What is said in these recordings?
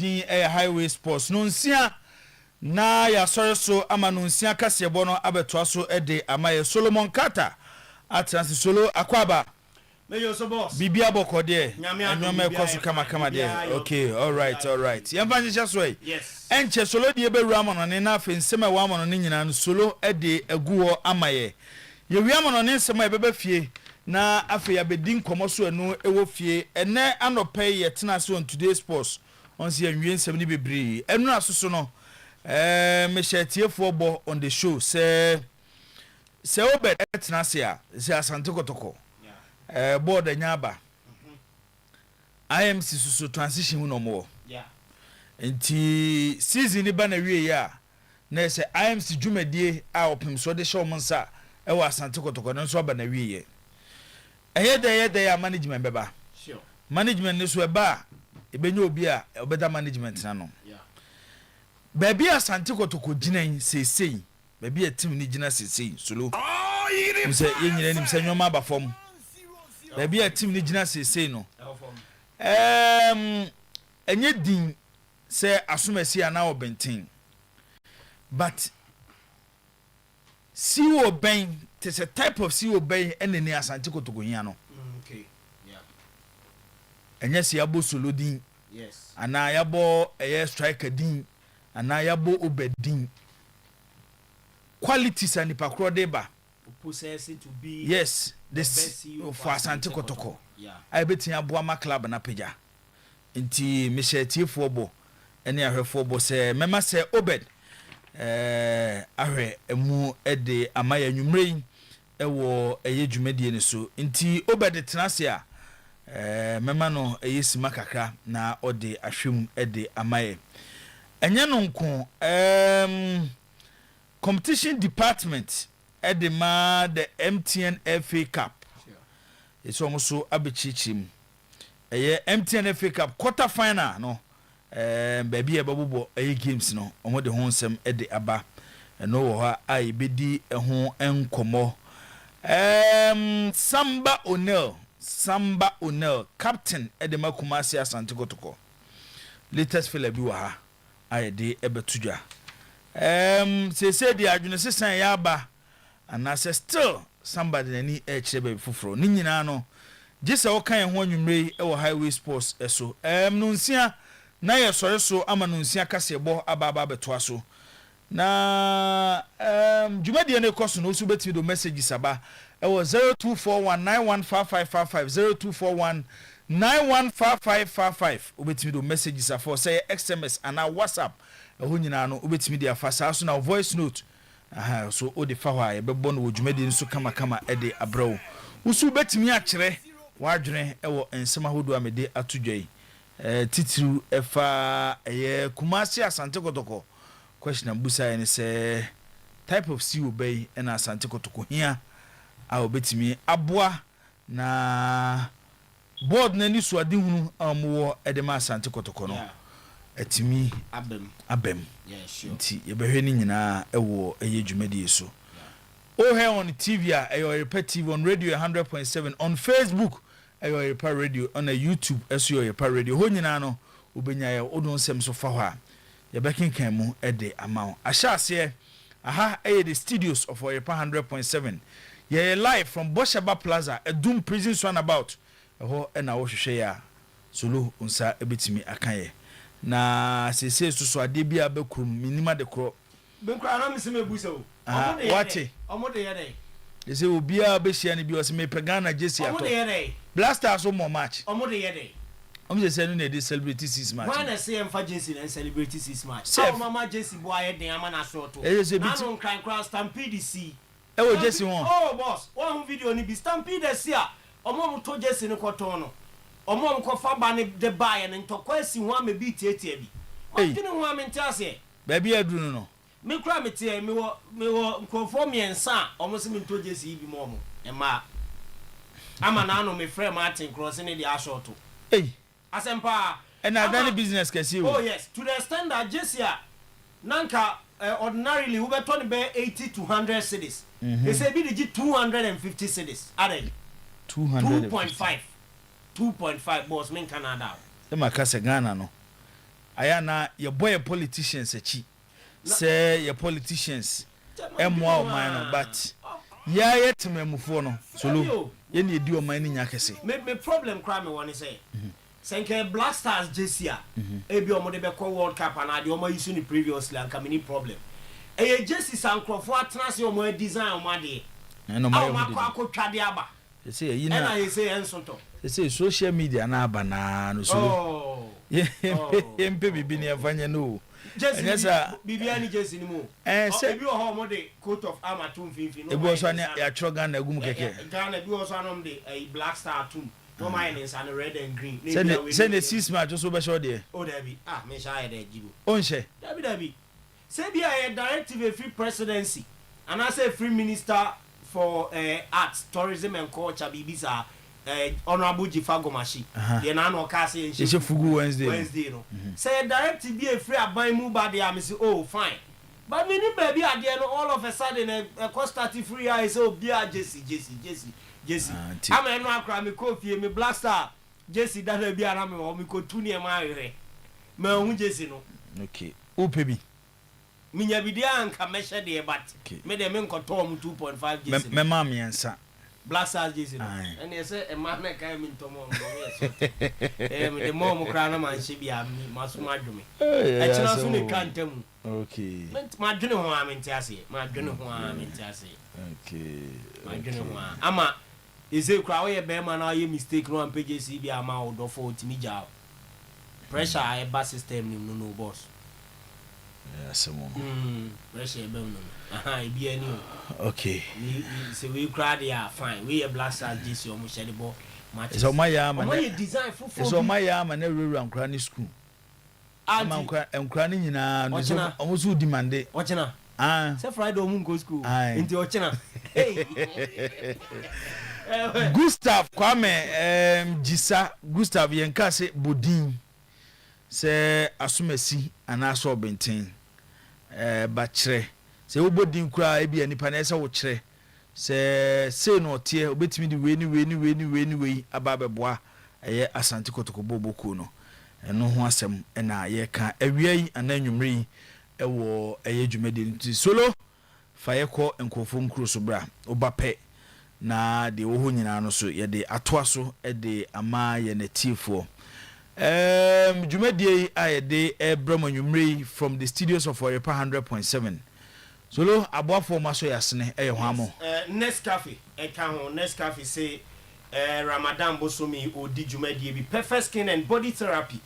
din highway sports no nsia na ya sori so ama no nsia kasebo no abeto so de amaye Solomon Carter atrans solo akwaba Meyo so boss bibia bokode anyoma ekoso kama de okay all right yamba nje so yes enche solo de bewura mo no ne na afi nsema wa mo no ne nyina no solo de aguo amaye ye wi mo no ne nsema ebeba fie na afi ya bedin komoso enu ewo fie ene anope ye tena so on today's sports on see anwie nsem ni bebre enu asoso no me shetiefo bo on the show se obed tena se a se asante kotoko board anyaba IMC susu transition no mo enti season ni ba na wie ya na se IMC dwumadie a opem so de show monsa e wa asante kotoko no so ba na wie ye ehede ya management beba sure management ni so eba ebenye obi a obeda management na no baby asante kotoko ginan sesei baby a team ni gina sesei solo nse yenyina nim se nwoma ba fom baby a team ni gina sesei no enye din se asumasi ana obenten but siwo ben it's a type of siwo ben enene asante kotoko hia no okay yeah enye se yabo solo din yes ana yabo striker din ana yabo obedin qualities and ipakro deba possess it to be yes this for asante kotoko yeah I betin aboa ma club na peja nti me shetiefo bo ene ahwefo bo se mema se obed ahwe emu ede amaya nwumrei ewo eye dwumadie ne so nti obed tenase a mema no eye sima kakra na ode ahwem ede amaye enye no nko competition department ede ma the MTN FA Cup it's almost abechichim eye MTN FA Cup quarter final no baby e babubo eye games no omo de ho nsem ede aba no wo ha ai bedi ho enkomo Samba O'Neil captain ede makumasi asante kotoko latest fella bi wa ha ai de ebetudwa se di adwene sesan ya aba anase still somebody nani e kire be foforo ni nyina no gise wo kan ho anwumrei e wo highway sports eso no nsia na ye sore so ama no nsia kasebo aba beto aso na dwumadie ne koso no so betimi do messages aba e wo 0241915555 0241915555 obetimi do messages afo say SMS ana WhatsApp ho nyina no obetimi dia fasa so na voice note so o de fa hwa ye bebo no dwumadie nso kama e de abrawo usu betimi a kire wadwene e wo ensema hodo amede atudwai titiru efa kumasi asante kotoko question abusa ene se type of sea obey na asante kotoko hia a obetimi aboa na board na ni so ade hunu amwo edema asante kotoko no etimi abem yeah sure nti ye behwe ni nyina ewo eye dwumadi so oh here on TV Oyerepa TV on radio 100.7 on Facebook Oyerepa Radio on a YouTube Oyerepa Radio ho nyina no obenya ye odon sem so fa ho a ye bekenkan mu ede amount ahyase aha the studios of Oyerepa 100.7 ye live from Boshaba Plaza Edum Prison Runabout ho na wo hwehwe ya solo unsa ebetimi akaye na sese so ade bia bekrum minima de kro benkra na meseme busa o wate omode yede ese obia behia ne bi o se me pegana jesi ato omode yede blasters so more match omode yede omje se no na dey celebrate 6 match when I say emfa jesi na celebrate 6 match how mama jesi bo aye den ama na short o na no cran cross stampede see e wo jesi won oh boss one video ni bi stampede see a omo to jesi ni koton no omo ko fa ba ni de bae ni ntokwa si ho am bi tietie bi o tini ho am ntiase ba bi aduru no me kura me tie me wo nkrofo miensa omo se me to jesi bi mo ema ama na no me frame Martin Cross ni di ashoto asempa and that business can see oh yes to the extent that Jesia nanka ordinarily we beto ni be 80 to 100 cities they say be the 250 cities are 2.5 boss men Canada e makase Ghana no ayana ye boy politicians achi say ye politicians emwa o man no but ya yetemamufo no solo ye ne edi o man ni nya kese me problem cry me one say senke Black Stars jesia ebi o mo de be call World Cup and ade o ma use ni previously and come any problem e jesi sankrofo atena se o mo design o ma de no ma kwa twade aba say yi na na ye say ensonto say social media na aba na no so ye mpe bibi ni afanye no jesi bibi ani jesi ni mo ebi o ho mo de coat of armor tum finfin no ebi o so na ya tro Ghana agum keke Ghana bi o so anom de Black Star tum no mine is and red and green send the 6 match so be sure there David me sha there jibo onche David say be a directive a free presidency and I say free minister for arts tourism and culture bibisa honorable Jifagomashi the na no ka say Fugu Wednesday no say directive be a free aban mu ba there me say oh fine but me ni baby ade no all of a sudden a cost 30 free I say obi a Jesse ama eno akra me coffee me Black Star Jesse that be ara me o me ko tu ne ma ahwe ma hu Jesse no okay upebi minya bidia anka meshe de but me de me nkoto m 2.5 Jesse me ma miensa Black Star Jesse no and you say e ma me kai me ntomo me me de mo kra na man hye bia mi masoma adwome e kira so ne kantam okay ma dwene ho a me ntiase ma dwene ho a me ntiase okay ma dwene ho a ama ise kra we be ma na ye mistake no am page si bia ma o do for timi ja pressure e ba system ni no boss someone pressure be no aha e bia ni okay ni se we kra dia fine we Black Stars GC o mo shede ball match so my ya ma na design fufu so my ya ma na ruru ankra ni school ama ankra ni nyina no so o so demande ochina say Friday o mu go school nti ochina Gustav Kwame Jisa Gustav yenka se bodin se asomasi anaso benten ba kire se wo bodin kura e bia nipa na se wo kire se no tie obetimi di weni aba beboa eye asante kotoko boboku no eno ho asem na ye ka awiai ananwumri e wo eye dwumedi nti solo fa ye ko enkofo nkuro so bra obape na de wo ho nyina no so ye de atoa so e de ama ye natifo dwumadie a de ebramanyumri from the studios of Oyerepa 100.7 solo aboafo maso yasne e ho amo next cafe e kan ho next cafe say Ramadan bosomi odi dwumadie bi perfect skin and body therapy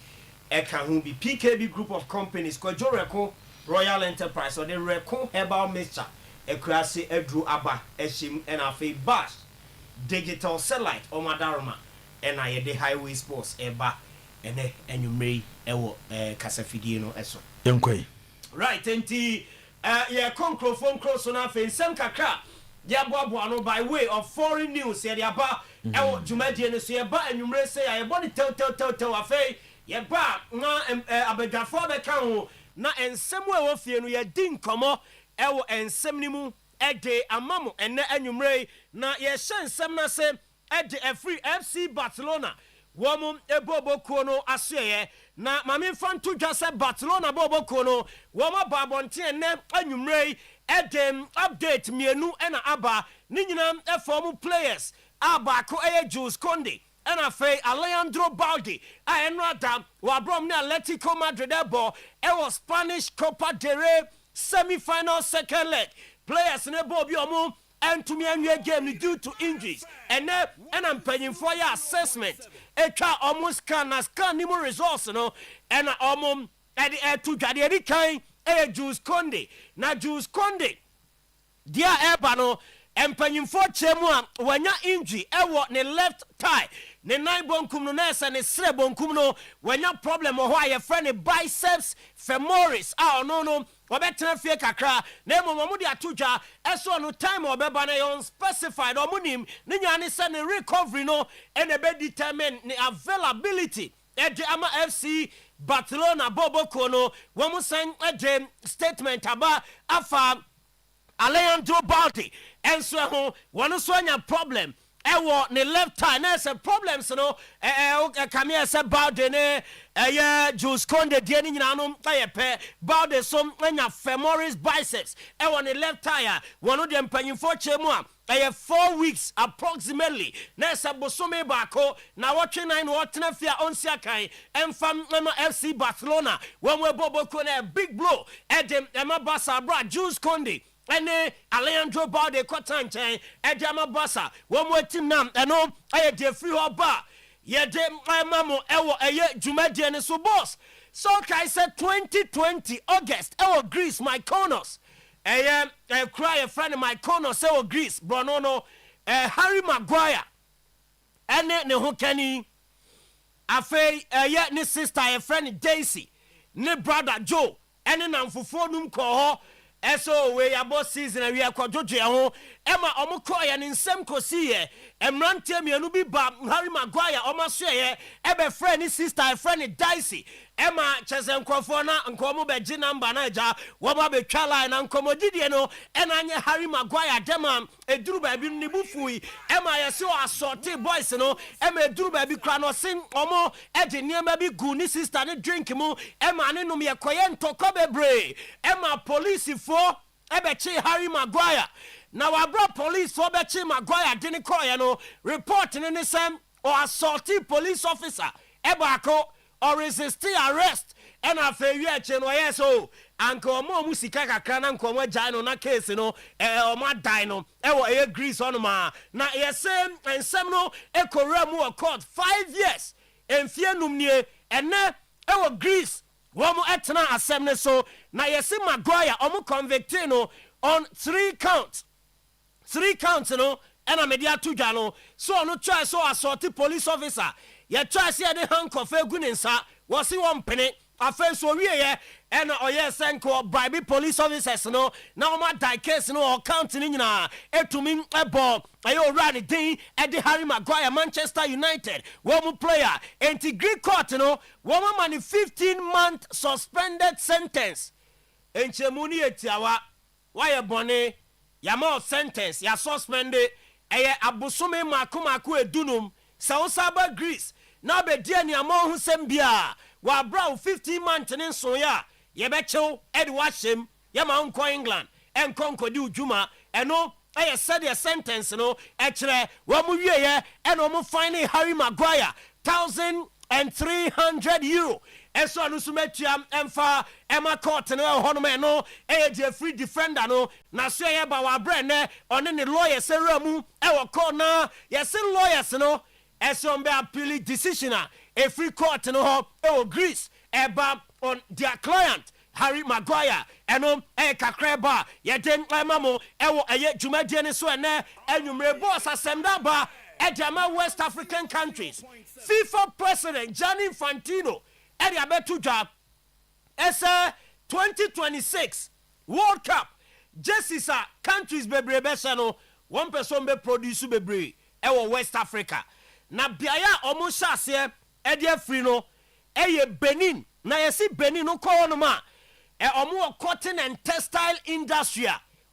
e kan ho bi PKB group of companies ko Joreko Royal Enterprise or the Reko herbal mixture ekrase edru aba ehim na afei bash digital satellite o madaroma na ye de highway sports eba ene enwumrei ewo kasafidie no eso yenkoi right enti ye konkrofon cross na afei nsem kakra ya boabo no by way of foreign news ye de aba ewo dwumadie no so ye ba enwumrei say ye body tel afei ye ba na abadwafo be kan ho na ensem wo fie no ye din komo ewo ensem ni mu ede amamo ene anwumrei na ye hensem na se ede free FC Barcelona womu ebobokuo no aseye na mame mfanto dwa se Barcelona bobokuo no womu babonte ene anwumrei ede update mienu ena aba ni nyina eform players abako Jules Conde ena fei Alejandro Balde a eno adam wa brom ni Atletico Madrid ebo ewo Spanish Copa del Rey semi-final second leg players ne bobi omo entumi anwe game due to injuries and I'm paying for your assessment etwa omo scan ni mo results no and omo e to dwade edi kan Jules Conde na Jules Conde dia eba no empanyimfo chemu a wanya injury ewo ne left thigh ne nine bonkum no na ese ne sre bonkum no wanya problem ho a ye friend biceps femoris no obetra fie kakra na emomo de atodwa eso no time obeba na yon specified omunim ne nyane se ne recovery no ene be determine ne availability ede ama FC Barcelona boboko no womu san ede statement aba afa Alejandro Balde enso ho wono so anya problem ewo ne left eye na se problems no come here say Bowden Jules Conde die ni nyina no ayepe Bowden som anya femoris biceps ewo ne left eye wono de mpanyimfo chemu a 4 weeks approximately na se bosome baako na wotwe nan no tena fia onsia kan emfam no FC Barcelona when we boboko na big blow edem emabasa bra Jules Conde ene Alejandro Balde Kotanchen Ejama Basa one more team nam eno aye de free oba ye de mamo ewo eye dwumadi ne so boss so kai said 2020 August ewo Greece Mykonos eye cry a friend Mykonos ewo Greece brono Harry Maguire ene ne ho kani afei eye ne sister a friend Daisy ne brother Joe ene namfofo num ko ho eso we abo season we akwadodwe ho ema omukọ ya ne nsem kosi ye emrante mienu bi ba Harry Maguire omaso ye ebe friend ni sister friend Daisy ema chese nkrofo na nkomo be gi number na ja wo ba be twa line na nkomodidie no ena anye Harry Maguire dema eduru ba bi ni bufui ema ye se o assorted boys no ema eduru ba bi kra no sin omo ede niema bi gu ni sister ni drink mu ema ne num ye koye ntoko bebre ema police for ebechi Harry Maguire na wabra police for bechi Maguire dini koye no report in the same or assaulted police officer ebako or resisting arrest and after you no yes oh anko mo musika kakra na nko mo jai no na case no o ma die no e wo e Greece on ma na yesem ensem no ekora mu court 5 years enfie numnie ene e wo Greece wo mo etena asem ne so na yesi Maguire o mo convicted no on 3 counts no ena media tudwa no so no try so assault police officer ye try see the handcuff egu ne nsa wo si won pene afa so wie ye ena oye senko bribe police officers no na o ma die case no o count ni nyina etumi ebo ayo run din e de Harry Maguire Manchester United wo mu player enti Greek court no wo ma 15-month suspended sentence enchemuni etiawa wa ye bone ya ma sentence ya suspended eye abosome makomako edunum sa osaba Greece na be dia ni amon husem bia wa bra 15 months ne so ya ye be chew edi wa hyem ye ma nko England enko di udwuma eno eye said the sentence no e kire wa mu wie ye eno mu fine Harry Maguire €1,300 eso anu sumetua emfa ema court no ho no me no eye je free defender no na so ye ba wa bra ne one ne lawyer seramu e wo ko na ye se lawyers no eso mbe appeal decision a free court no ho e wo Greece eba on their client Harry Maguire eno kakreba ye den mamo e wo eye dwumadie ne so ene enwumre boss asemda ba Ejama West African countries FIFA president Gianni Infantino eri abetu job ese 2026 World Cup jerseys countries bebre bese no one person be produce bebre ewo West Africa na biaya omo hyase edi afri no eye Benin na yesi Benin no ko no ma omo cotton and textile industry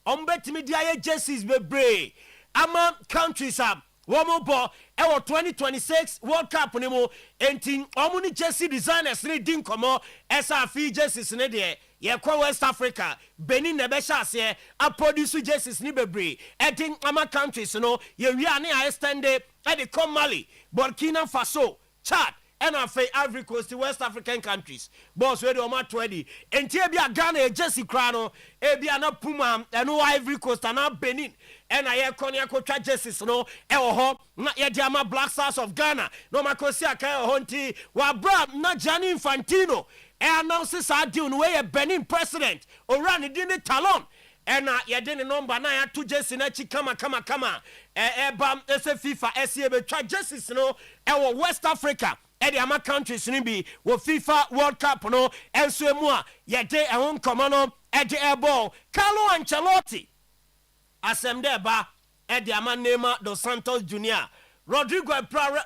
ombetimi dia jerseys bebre ama countries Womobo ewo 2026 World Cup ni mo enti omo ni jersey designers ni din komo esa fi jerseys ne de ye kwa West Africa Benin ne be hyase a produce jerseys ni bebre edin ama countries no ye wi ane a extend e de come Mali Burkina Faso Chad and afei Ivory Coast West African countries boss we do ma 20 enti e bia Ghana jersey kra no e bia na Puma eno Ivory Coast na Benin and I konya ko twa jerseys no e wo ho na ye dia ma Black Stars of Ghana no makosi aka ho nti wa bra na Gianni Infantino e announce sa deal no we Benin president o run di ni talon and ye di ni number na ya to jersey na chi kama bam ese FIFA ese be twa jerseys no e wo West Africa Eddie ama countries ni bi wo FIFA World Cup no enso emu a ye de ehon komo no Eddie airball Carlo Ancelotti asemde ba Eddie ama Neymar dos Santos Junior Rodrigo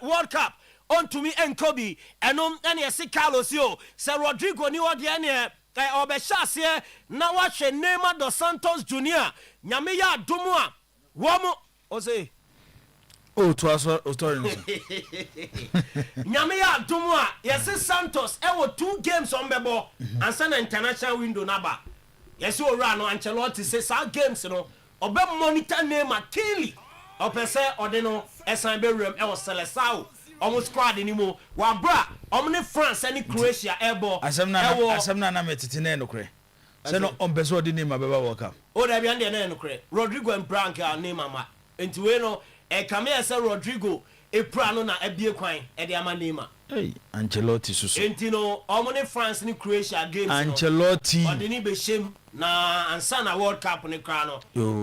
World Cup on to me and Kobe enom ene yesi Carlos yo se Rodrigo ni ode ene obehase na wa hwe Neymar dos Santos Junior nyame ya adomu a wo mo o say Oh, to us, story. Nyame ya dumwa, yes Santos, 2 games on bebo, and send international window naba. Yes, you run on Ancelotti says our games, obe monitor name keenly. Opese odeno SNB room Celesao. Almost squad anymore. Wa bra, omni France and Croatia airborne. Asemna na metitine no kre. Se no ompeso di name abeba World Cup. O da bia ndene no kre. Rodrigo and Brank are name ama. Enti we no come here say Rodrigo e pra no na abie kwan e de ama name. Hey, Ancelotti susu. Enti no omni France and Croatia games. Ancelotti. Odeni be shame na ansa na World Cup ne kra no.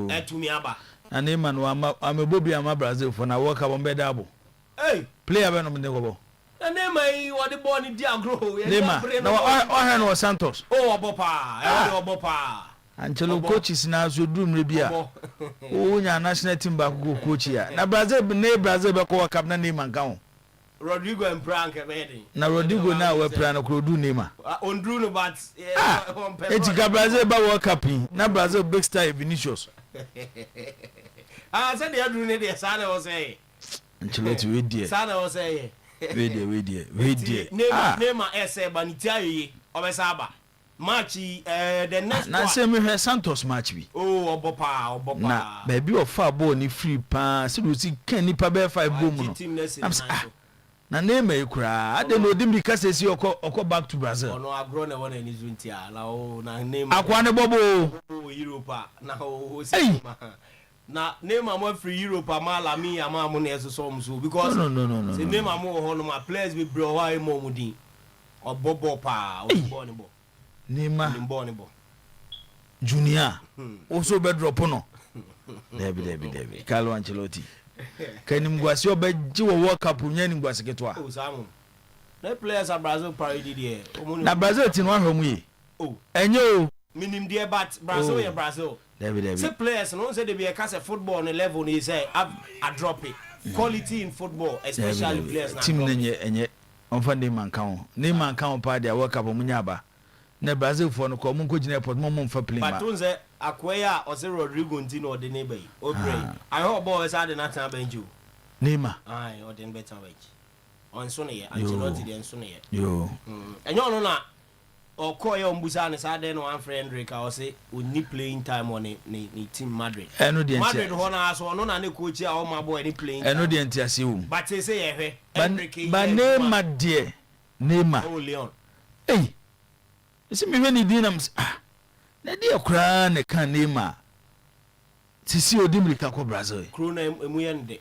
Etumi aba. Na name no amebobi ama Brazil for na World Cup on bedabo. Hey, player be no me go. Na name ai what the born in Diagro. Name. No o Santos. Oh, obopa. Ancelotti coaches na so dum rebia. O nya national team back go coach ya. Na Brazil be ko World Cup na name an kan. Rodrigo and Brank ready. Na Rodrigo na we plan no do name. On Bruno but Etika Brazil ba World Cup na Brazil big star Vinicius. Said they do need sana was say. Ancelotti we there. Sana was say. We there. Name essay banitia yi obesaba. Match the next na say me Santos match bi. Oh, obopa. Na baby of far ball ni free pa. Se do si kan nipa be 5 boom no. Na name e kura. Ade no dim bi kase si okọ back to Brazil. Ono agro na wona ni zuntia. La o na name. Akwa ne bobo. Europa. Na o si. Na name am free Europe ama la mi ama mo na eso so because no. say name am ho no ma players be bro why mo mudin obobo pa obo ni bo Junior also be drop no Debi Carlo Ancelotti kanim gwase obaji wo World Cup nya ni gwase ketwa o samu na players are Brazil parade there na Brazil tin wa hwam yi oh enye o minim there but Brazil ya Brazil Debi say players no say they be a case football on a level ni say a drop it quality in football especially players na team enye onfa de man kan pa dia World Cup munya ba na Brazil for no ko mun ko gina airport mun fa plane but don't say akwaya o say Rodrigo ntino de neighbor o pray I hope boy say de na tan benju Neymar ai o de better bench on so ne Ancelotti de so ne yo enyo no na o ko ye ombusa ne sa de no one friend Drake o say oni playing time on ni team Madrid Madrid ho na so no na ne coach a o ma boy ni playing eno de entiase wo but say ye hwe ba Neymar de Neymar oh Leon hey isi mi hwe ni dinam na de akura ne kan Neymar sisi odimrika ko Brazil krona emuyende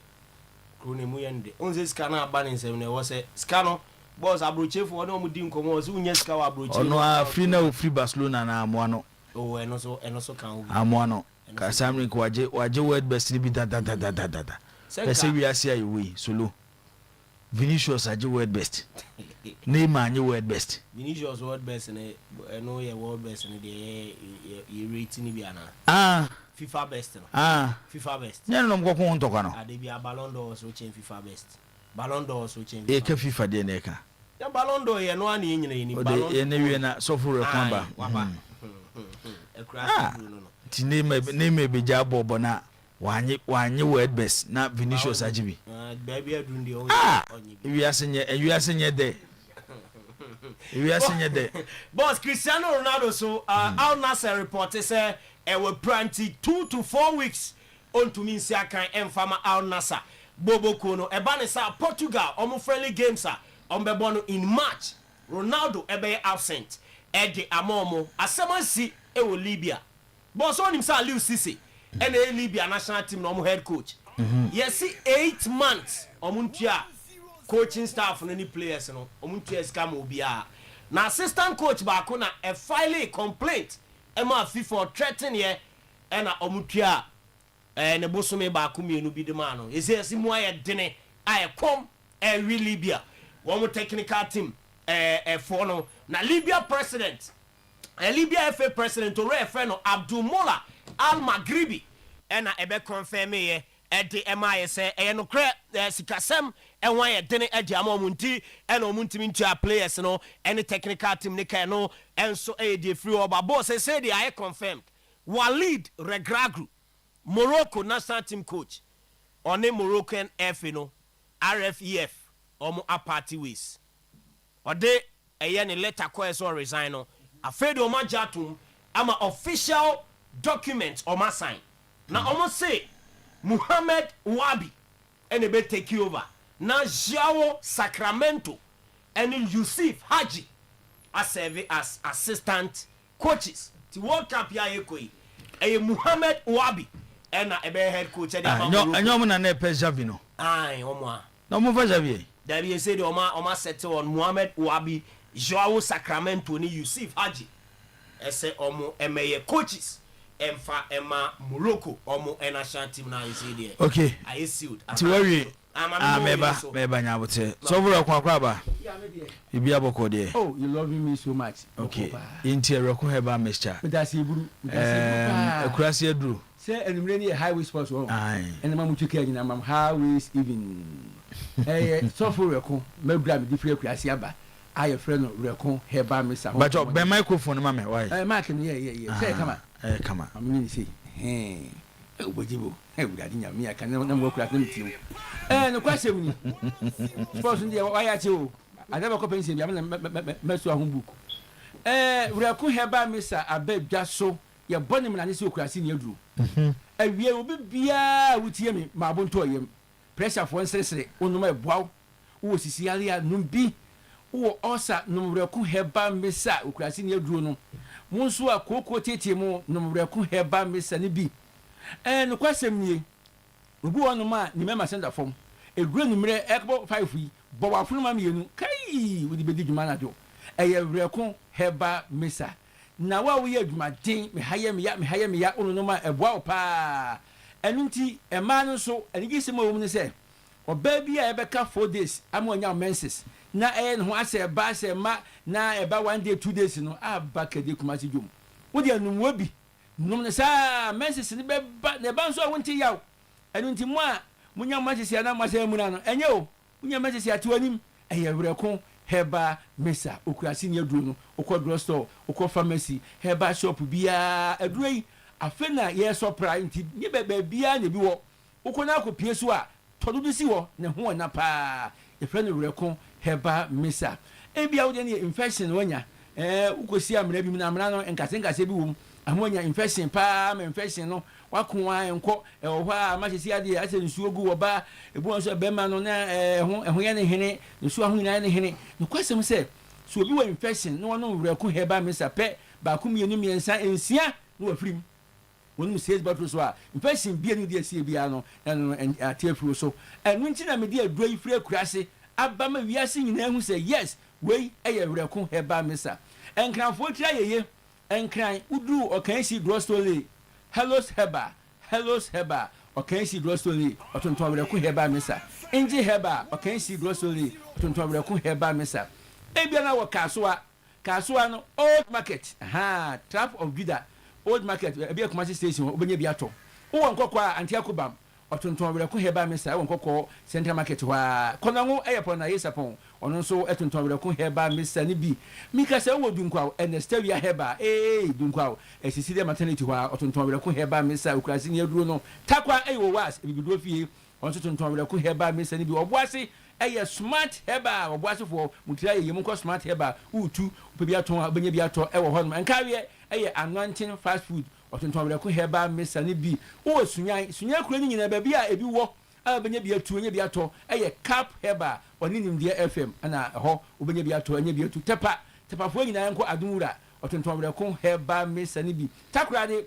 onse skana abane nsem ne wo se skano boss abrochefo wona omudi nkomo so unya ska wa abrochefo ono afri na free Barcelona na amoano oh eno so kan obi amoano ka samri ko waje world best ni bi da pese wi asia yi solo Vinicius aje world best Neymar anye world best Vinicius world best ne eno ye world best ne de ye rating ni bi ana FIFA best no FIFA best nyane no mko ko ntoka no ade bia Ballon d'Or so chen FIFA best Ballon d'Or so chen e ka FIFA de ne ka ya Ballon d'Or ye no ana nyina ni Ballon d'Or ne wie na sofuru kwamba e crash no ti Neymar be ja bobo na wanye world best na Vinicius ajibi baby adundi on wi asenye de boss Cristiano Ronaldo so Al Nassr report say e will pranti 2 to 4 weeks on to mean say kan emfama Al Nassr bobo kono e ba ne sa Portugal omo friendly games on be born in March Ronaldo e be absent e de amomo asemansi e wo Libya boss on him sa Liu Sisi and a Libya national team no head coach yes 8 months omuntua coaching staff no any players no omuntua scam obia na assistant coach ba ko na a file a complaint ema FIFA threaten here and omuntua ne bosome ba ko mienu bi de ma no ese mu aye dene aye kom Libya one technical team for no na Libya president Libya FA president to refer no Abdul Mola Al Maghribi ena ebe confirm ye e de MI say e no kre sikasem e wan ye dene e di amomunti ena omuntimi ntua players no any technical team ne kan no enso e de free oba boss say they are confirmed Walid Regragui Morocco national team coach on a Moroccan F, RFEF, party ways. Or they a letter quest or resign. Afraid of my jatum, I'm an official document on my sign. Now, almost say Muhammad Wabi, and they better take you over. Now, Jao Sacramento and Yusuf Haji are serving as assistant coaches to World Cup Yaekoi. A Muhammad Wabi and a head coach. And you're going to pay Javino. Aye, Oma. No more Javier. There you say the Oma settle on Muhammad Wabi, Joao Sacramento, and Yusuf Haji. I say Omo MA coaches. Emma Morocco, Omo and Ashanti now is here. Okay. I sued. To worry. Meba now would say. So over a quakraba. You be able to. Oh, you love me so much. Okay. Interior Heba Mr. But that's Hebrew. A crassier drew. Say, and really a highway sports. Aye. And the mom took care in a mom highways even. Eh, so for record, my brother, different Crasiaba. I a friend of Recon, Heba Mr. But your microphone, mamma. Why? I'm marking, yeah. Say, come on. Come on. I'm going to say, hey, Wajibu, hey, me, I can never work at them to you. And the question, sports in the Wayatu, I never compensate me, I'm a home book. We are cool Heba Mr. I beg just so your bonnet and his Ukraine in your drew. And we will be with me, my bontoyum. Pressure for one sensory, on my wow, who was Sicilia, Numbi. Wo osa numreku heba mesa ukrasi aduru no munso akoko tete mu numreku heba mesa ne bi no kwasem nie obi wonu ma ni mema senda fom egure numre ekbo 5 yi bo wafunu ma mienu kai wodi bedi djuma na do eye reku heba mesa na wa wo ye adwuma den me haye me ya onu no ma eboa pa enunti ema no so enigisi ma wo mu ne se oba bi a ebeka 4 days amonya menses na ho ase ba se ma na eba 1 day 2 days no aba kede kumasi dwom wo de anum obi num ne sa menses ne be ba ne ba nso wonti yaw enu nti mo a munya menses ya na mo ase mu na no enye o munya menses ya to anim eye wereko heba mesa okurasi ne aduro no okọ drugstore okọ pharmacy heba shop bia aduro yi afena ye sopra nti ne be bia ne bi wo okọ na akopie so a todo bi si wo ne ho na pa e friend wereko heba mesa ebia wo de ne infection wanya ukosi amra bi mu na amra no nkase bi wom amonya infection pa ma infection no wakoa enko wo ha ma sisi ade ase nsuo gu wo ba ebu nso be ma no na ho ye ne hene nsuo ho nyina ne hene no kwasem se so obi wa infection no no wereko heba mesa pe ba ku mienu miensa ensia no wafirim wonu says battle so a infection bia no de sie bia no no atiafuro so enu nti na me de aduro ifire kurase abama wiase nyina hu se yes wei eye wereko heba mesa enkranfo tira yeye enkran udu okansi drostole hellos heba okansi drostole otonton wereko heba mesa enji heba okansi drostole otonton wereko heba mesa ebia na wo kasoa no old market trap of Judah old market ebia commercial station obenye bia to wo nkokwa antiakobam otonton wereko heba mesa wo nkokọ central market wa konango airport na yesapon ono nso etonton wereko heba mesa ni bi mika se wo dunkwa enestavia heba dunkwa esisi de maternity wa otonton wereko heba mesa ukrasi ni aduro no takwa wo was bibido fie onso tonton wereko heba mesa ni bi oboase smart heba oboase fo mutira ye mu ko smart heba utu opebi aton abanye bi ato wo ho no nkawe anointing fast food otonton wereko heba mesa ni bi wo sunya kuro ni nyina ba bi a ebi wo abanye bi atu nya bi ato cap heba oni nimdie fm ana ho obanye bi ato nya bi atu tepa fo nyina enko adumura otonton wereko heba mesa ni bi takura de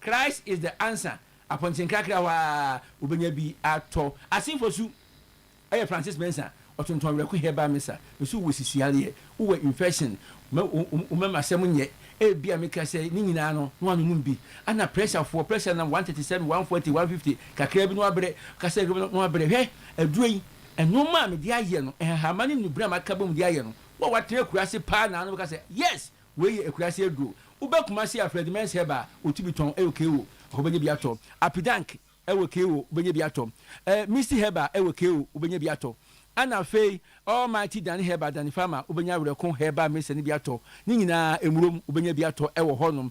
Christ is the answer apontin kakra wa obanye bi ato asinfo su Francis Benson otonton wereko heba mesa so wo sisiale wo infection umema semunye bia meka say ni nyina no no anu bi ana pressure na 137 140 150 kakra bi no abere ka say no abere hwe aduroi eno ma me dia ye no hamani ni bra maka bom dia ye no wo watere kurase pa na no ka say yes we ye kurase aduro ubekuma say Fred Mens heba otubiton eokewo obenye bi ato apidank ewokewo obenye bi ato Misty heba ewokewo obenye bi ato ana fe almighty dan heba dan fama ubenya wereko heba mesa ni biato ni nyina emurom ubenya biato ewo honom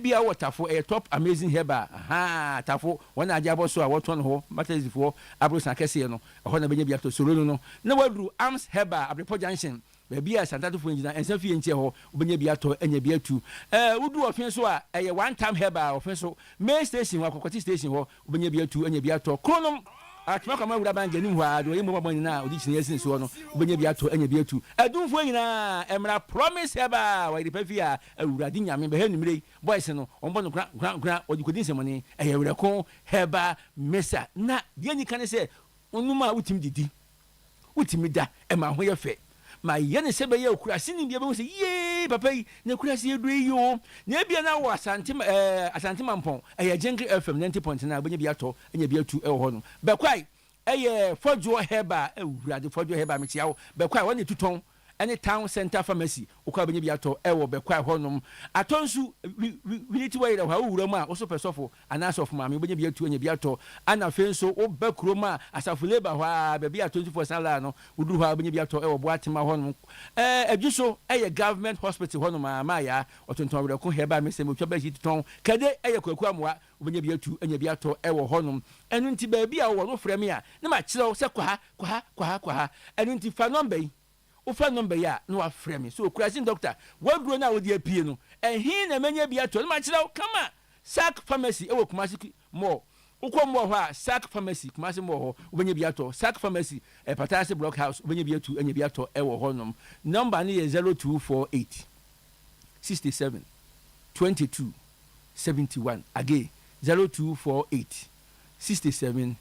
bia wotafo top amazing heba aha tafo wana ajabo so a woton ho matazifo abrosan kese no ho na benya biato soro no na wadru arms heba abrepo junction baabi a santato fo nyina ensa fie ntie ho ubenya biato enya biatu wudu ofin so a one time heba ofin so main station wa kokoti station ho ubenya biatu enya biato kronom atuma kama wura bange ni hwa do yimo mabon na odi chine yasin so no ubenya biato enya biatu adumfo nyina emra promise heba wa iripa fia awura di nyame be hanumre boys no ombo no kra odi kodin semoni wura ko heba mesa na ye ni kan se onuma wutim didi wutimi da ema ho ye fe ma yene sebe ye okurase ni bia be se ye papa yi na kurase edu yo na bia na wo asante mampon Jenke FM 90.9 benya bia to enya bia tu ho no be kwai fojo heba ewurade fojo heba metia wo be kwai woni tuton any town center pharmacy okwa benya bia to wo be kwai ho no atonsu winiti wa ira ha wura mu a oso pesofo anaso of ma me benya bia tu enya bia to ana fenso wo be kroma asafo labor ho be bia 24 sala no uduru ha benya bia to wo boatima ho no adwuso government hospital ho no ma ya otonton wura ko heba me se mo twa ba ji tuton kade kwaku amwa benya bia tu enya bia to wo ho no enu nti ba bia wo no frɛ me a na ma kyerɛ se kwa enu nti fa number yi ofa number ya no afrɛ me so kurasin doctor waduro na wodi apie no ehin na menya bia to ma kyerɛ kama sac pharmacy ewo Kumasi mo ukọ mo ho a sac pharmacy Kumasi mo ho obenya bia to sac pharmacy Patase block house obenya bia tu enya bia to ewo ho nom number ni 0248 67 22 71 again 0248 67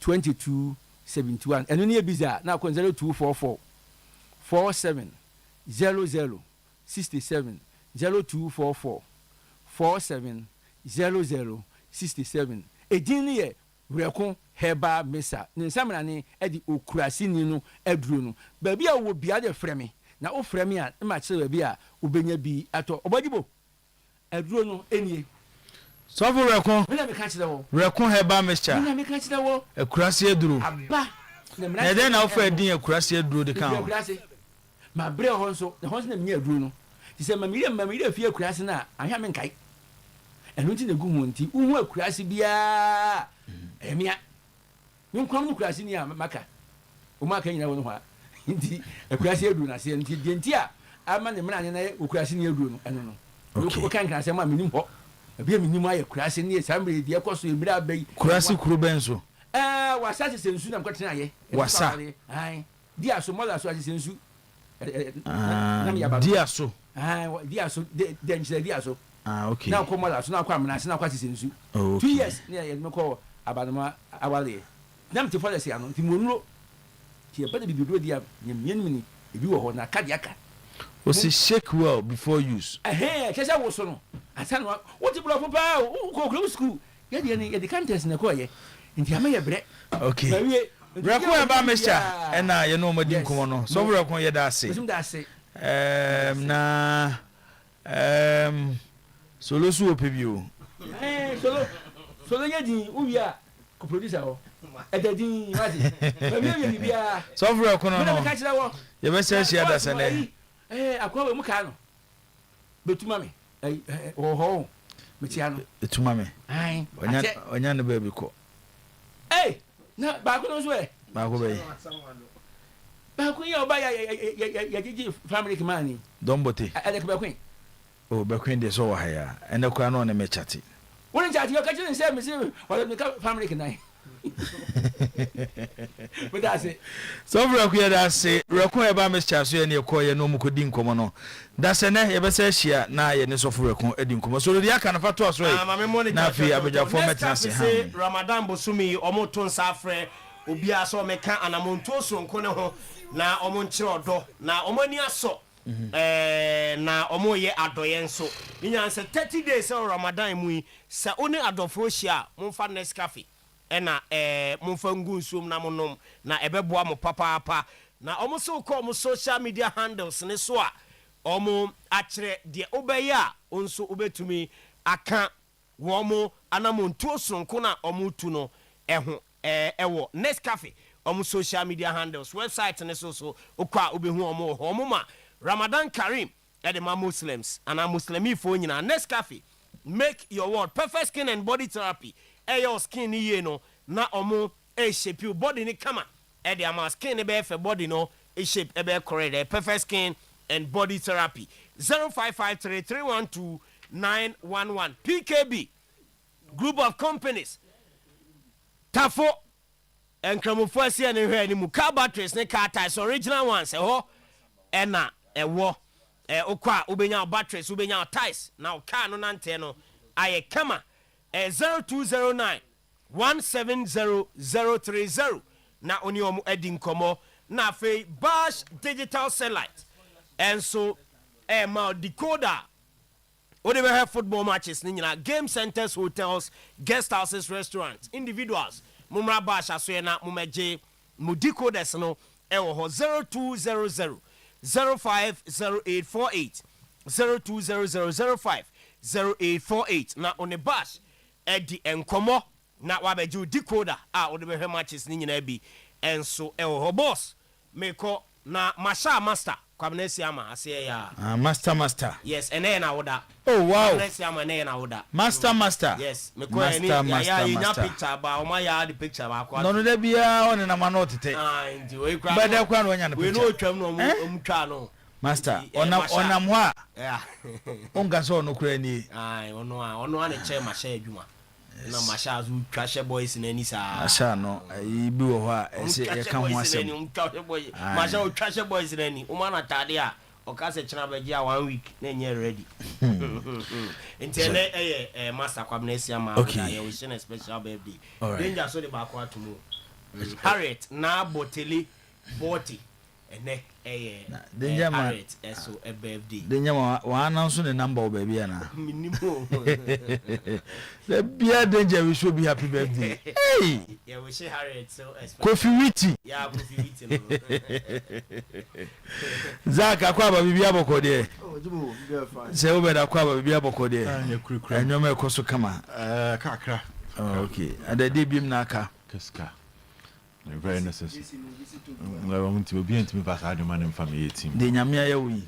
22 71 enu ni ebiza na ko 0244 47 00 67 0244 47 00 67 edin ye wereko heba mesa ne nsamra ne edi okurasi ni no aduro no ba bia wo bia de freme na o freme a ma kire ba bia obenya bi ato obagibo aduro no enie so for wereko me na me ka kire wo wereko heba mesa me na me ka kire wo akurasi aduro aba na den na ofa edin akurasi aduro de kan ma bre ho nso na me aduro no ti se ma mire fie akurasi na ahia me nkai enu nti na gu hu nti uhu akurasi bia emia nkwam no kurasi ni a maka o maka nyina wonu ha nti akurasi aduro na se nti de nti a ama ne mra ne na akurasi ni aduro no enu no ko kan kan se ma minim ho bia minim aye akurasi ni sambre de ekoso emira abai kurasi kuru benso wasa se sensu na mkwatena ye wasa ai dia so mola so sensu dia so dia so de nchire dia so okay na ko mola so na ko amna se na kwa sensu 2 years ne ye me ko abanoma awale nam ti fole se ano ti monuro ti e bade bibiro dia nyemien mini ebi wo ho na kadiaka o se shake well before use kesa wo so no asana wo ti bro papa ko club school ye de contest na ko ye nti ama ye bre okay brako e ba mesha na ye no madi nkomo no so brako ye da ase na solo su opebio solo ye din uwia ko producer ho edadin wadi ba mi ye bibia so brako no no ka kira wo ye be se shia da sene akwa we mu ka no betuma me ho metia no betuma me onya ne ba bi ko na ba ko no so ba ko be ba ko ya oba ya gigi family kimani dombote ele ko ba ko o ba ko de so wa haya ene ko ano ne me chati woni chati yo ka chine se me se wala me ka family kinai but that's it so for ko ya da se reko e ba me chaso ye ne ko ye no mu ko di nkomo no da se ne ye be se hia na ye ne so for reko edi nkomo so di aka na fa to so na fi abeja format na se ha Ramadan bosumi omo to nsa afre obi aso meka anamonto sonko ne ho na omo nkyere odo na omo ani aso na omo ye adoye nso nya nse 30 days of Ramadan mu se oni adofo hia momfa Nescafe ena momfa ngu nsum na monom na ebeboa mo papa na omo so ko mo social media handles ne so a omo akire de obeya onso obetumi aka wo mo anamonto sonko na omo tu no eho ewo Nescafe social media handles website and so okwa obehu omo ma Ramadan Kareem the Muslims and a Muslimi for you next cafe make your word perfect skin and body therapy your skin no na omo shape your body ni kama the ama skin be for body no shape be correct perfect skin and body therapy 0553 312 PKB group of companies Tafo and Cramofasi and any Muka batteries ne car tires original ones ena ewo okwa ubenya batteries ubenya tires now car no nanteno aye kama 0209 170030 na oni omu edi nkomo na fe Bash digital satellite and so ma decoder what we have football matches ni nyina game centers hotels guest houses restaurants individuals mumra Bash aso na mumeje mu decoders no ewo ho 0200 050848 0200 050848 na on the Bash edi enkomo na wabeju decoder what we have matches ni nyina bi enso ewo ho boss meko na masha master kwamnesi ama ase ya master yes ene na woda oh wow kwamnesi ama ene na woda master yes meko ene ya ina picture ba o ma ya the picture ba kwa no da bia on na ma no tete ndi we kwa bada kwa no nya na picture we no twam no omtwa no master onam ho a yeah onga so no kura ni ono a ne che masha adwuma na masha azu twahye boys na ni sa masha no ibi wo ho a e ka ho asem masha o twahye boys na ni o ma na tade a o ka se chena ba gia 1 week na nye ready intele master kwamnesi ama ya we shin special birthday danger so the back wa to mo Harriet na boteli 40 ene danger ma so a birthday danger ma wa announce the number o baby na minimum the bia danger we should be happy birthday hey yeah we say Harriet so Kofi Witi yeah Kofi Witi Zaka kwa ba bibia bokode se o beda kwa ba bibia bokode enyoma ekoso kama kakra okay adade bim na aka kaska very necessary I want to be into me pass the man in family team de nyame ya wi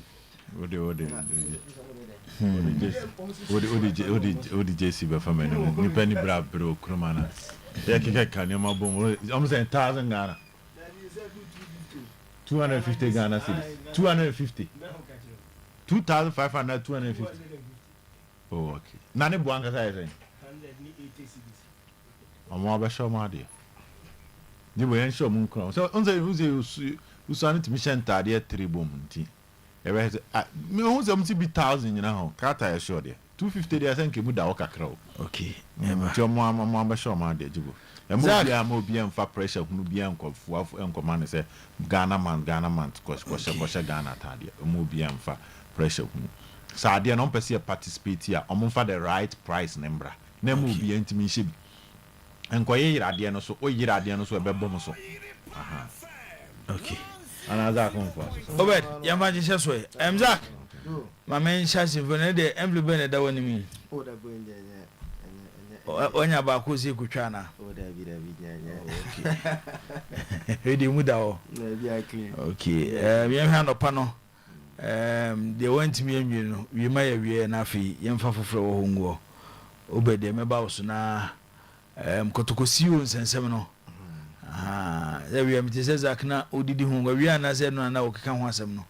odi JC be family ni penny bra bro kromana ya keke kan ma bom almost 1000 Ghana 250 Ghana cedis 250 2500 250 oh okay nani buanga sai sai 180 cedis omo abesho ma de ni bo yen show mun kro so onze usani to mission tade tribom nti e be me hu se mti bi 1000 nyina ho kata e show de 250 de asan ke mu da wo kakra okay ti omo abesho ma de jibo e mo bia mfa pressure kunu bia nkofua enkoma ne se Ghana man ko Ghana tade mo bia mfa pressure kunu sa de no pese participate a omo mfa the right price nembra na mo bia ntimi hye bi enkoye yirade no so o yirade no so e bebom so aha okay ana za ko mfa obed yamba je so e Zak ma men chance vone de emblem ne da woni mi o da go nje onya ba ko si kutwa na o da bi nya okay edi mu da o na bi akli okay me hwa no pa no de want me enwi no wi ma ya wie na afi yemfa foforo wo hongo obed me ba wo so na kotokosiwo nsensem no ya wi am tese Zak na odidi hu ngwa wi ana se no na okeka ho asem no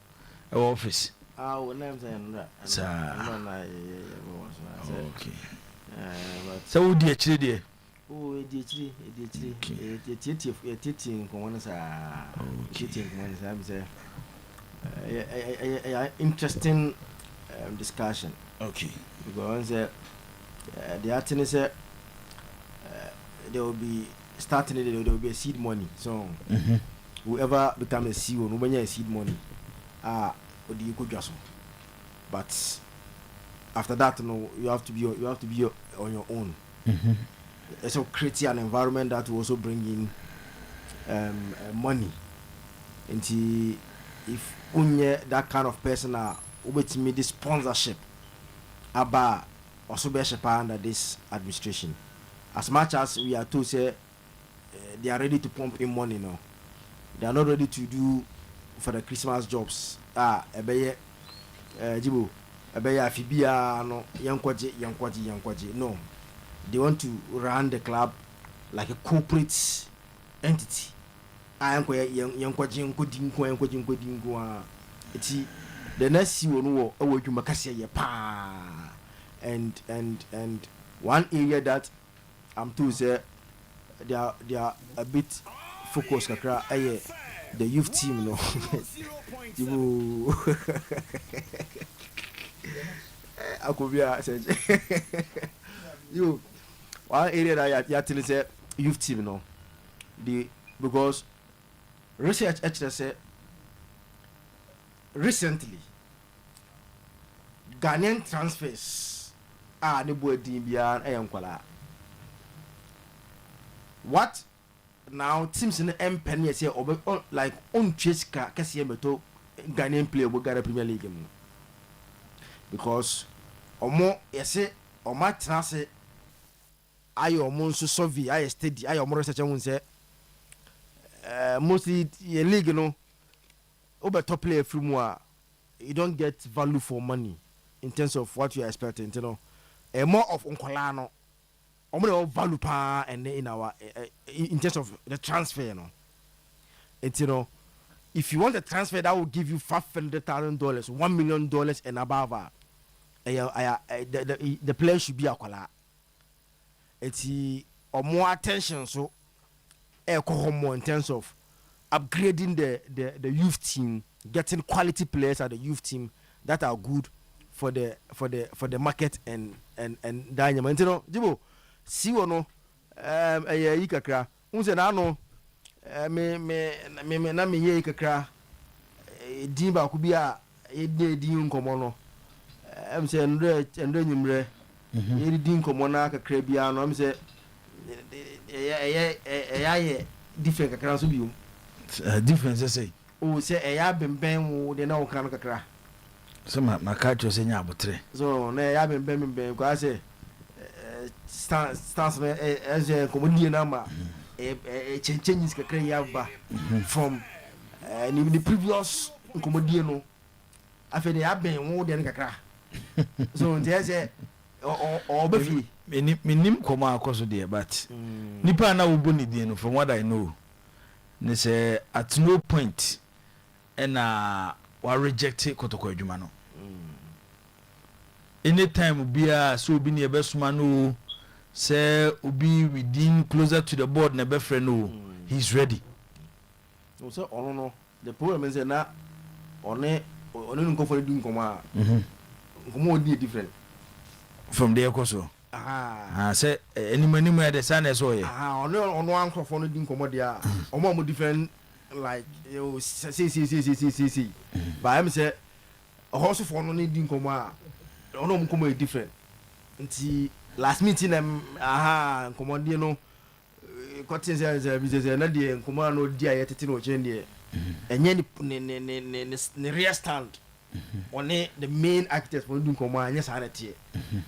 e office o na am say no sa na okay so odi akire de o edi akire titi nko na sa titi nko na sa am say interesting discussion okay because the attorney said there will be starting it, there will be a seed money. So whoever become a CEO, no one seed money. You could just. But after that, no, you have to be on your own. So create an environment that will also bring in money. And if unye that kind of person with me this sponsorship, about also be under this administration. As much as we are to say they are ready to pump in money now, they are not ready to do for the Christmas jobs. Ebeye Jibo ebeye afibia no yankwaji. No, they want to run the club like a corporate entity. Yankwaji nkodi eti the next CEO no awudwuma kase ye pa. And one area that I'm told say they are a bit focused kakra the youth team, no. You one area that you tell say youth team, no. Because research actually say recently Ghanaian transfers ne boy din bia enkwala. What now teams in the penny say like on Cheska kase meto Ghanaian player wo Ghana Premier League mu. Because omo yese oma trase ayo omo nso survey ayo study ayo omo research won say mostly your league no over top player from where you don't get value for money in terms of what you are expecting, you know. More of Unkolano, more value pa and in our in terms of the transfer, you know. It's, you know, if you want a transfer that will give you $500,000, $1 million and above, the player should be Akola. It's or more attention, so more in terms of upgrading the youth team, getting quality players at the youth team that are good for the market and dynamo. You know, Jibo, see or no, ikakra. Unse na no, me na me ye ikakra. Dimba kubia di nkomo no. Say andre nyumre. Ye di nkomo na kakra bia no. Say different kakra so biu. Difference say. Oh, say bemben wo de na wo kan kakra. So my catch was in Yabutre. So na bemben because say stance as a comedy number changes kakra yaba from the previous comedy no. Afi de ben wo de kakra. So there say or befi minim koma akoso there but nipa na wo boni die no from what I know. They say at no point and wa reject kotoko adwuma no. Anytime bia so obi ne ebesuma no say obi within closer to the board na be friend no he's ready. No say ono no the problem is na one nko for do nkoma nkoma odi different from there koso. Say anywhere the sun is oye. Ono anko for no di nkoma dia omo different like you see but I'm say also for no need nkoma ono nkoma different nti last meeting nkoma die no kwatin say na die nkoma no dia yetete no chen die enye ni real stand only the main architect for do nkoma anya sa na tie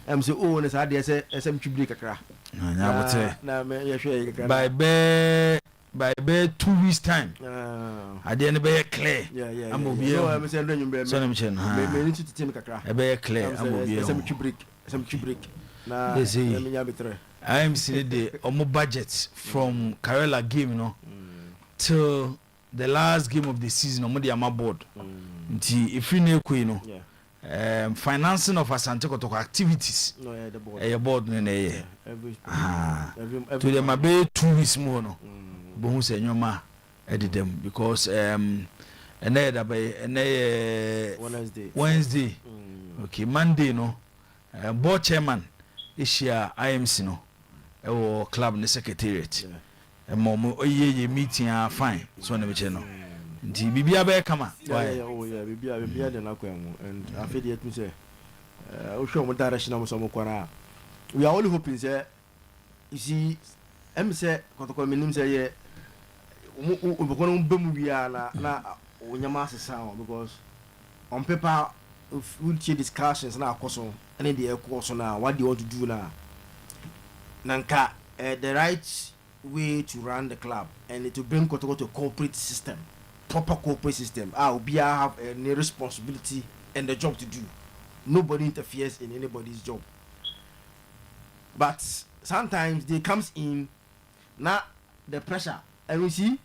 am say oh na sa de say SM twibri kakra nya bote na me ye hwe kakra by 2 weeks time at the end be clear am obi so am say ndanyum be so na me chen me need to team kakra e be clear am obi SM twibri na me nya betre I am see the omo budget from Karela game no till the last game of the season omo dey am board nti if you know no financing of Asante Kotoko activities no the board board no na every to them abe 2 weeks more no bo hu se nyoma edidem because Wednesday okay Monday no board chairman Asia IMC no e club ne secretariat mo oyeye meeting fine so na me che no nti bibia be kama bibia de na kwemu and afedi yet me say o show mo direction am so mo kwara we are only hoping say you see em say Kotoko minim say ye o ko no bemu bia na onyama asesa because on paper if we check discussions na akoso and the akoso na what they want to do na nanka the right way to run the club, and it will bring Kotoko to a corporate system, proper corporate system. Obia have a responsibility and the job to do. Nobody interferes in anybody's job. But sometimes they comes in now the pressure, and we see.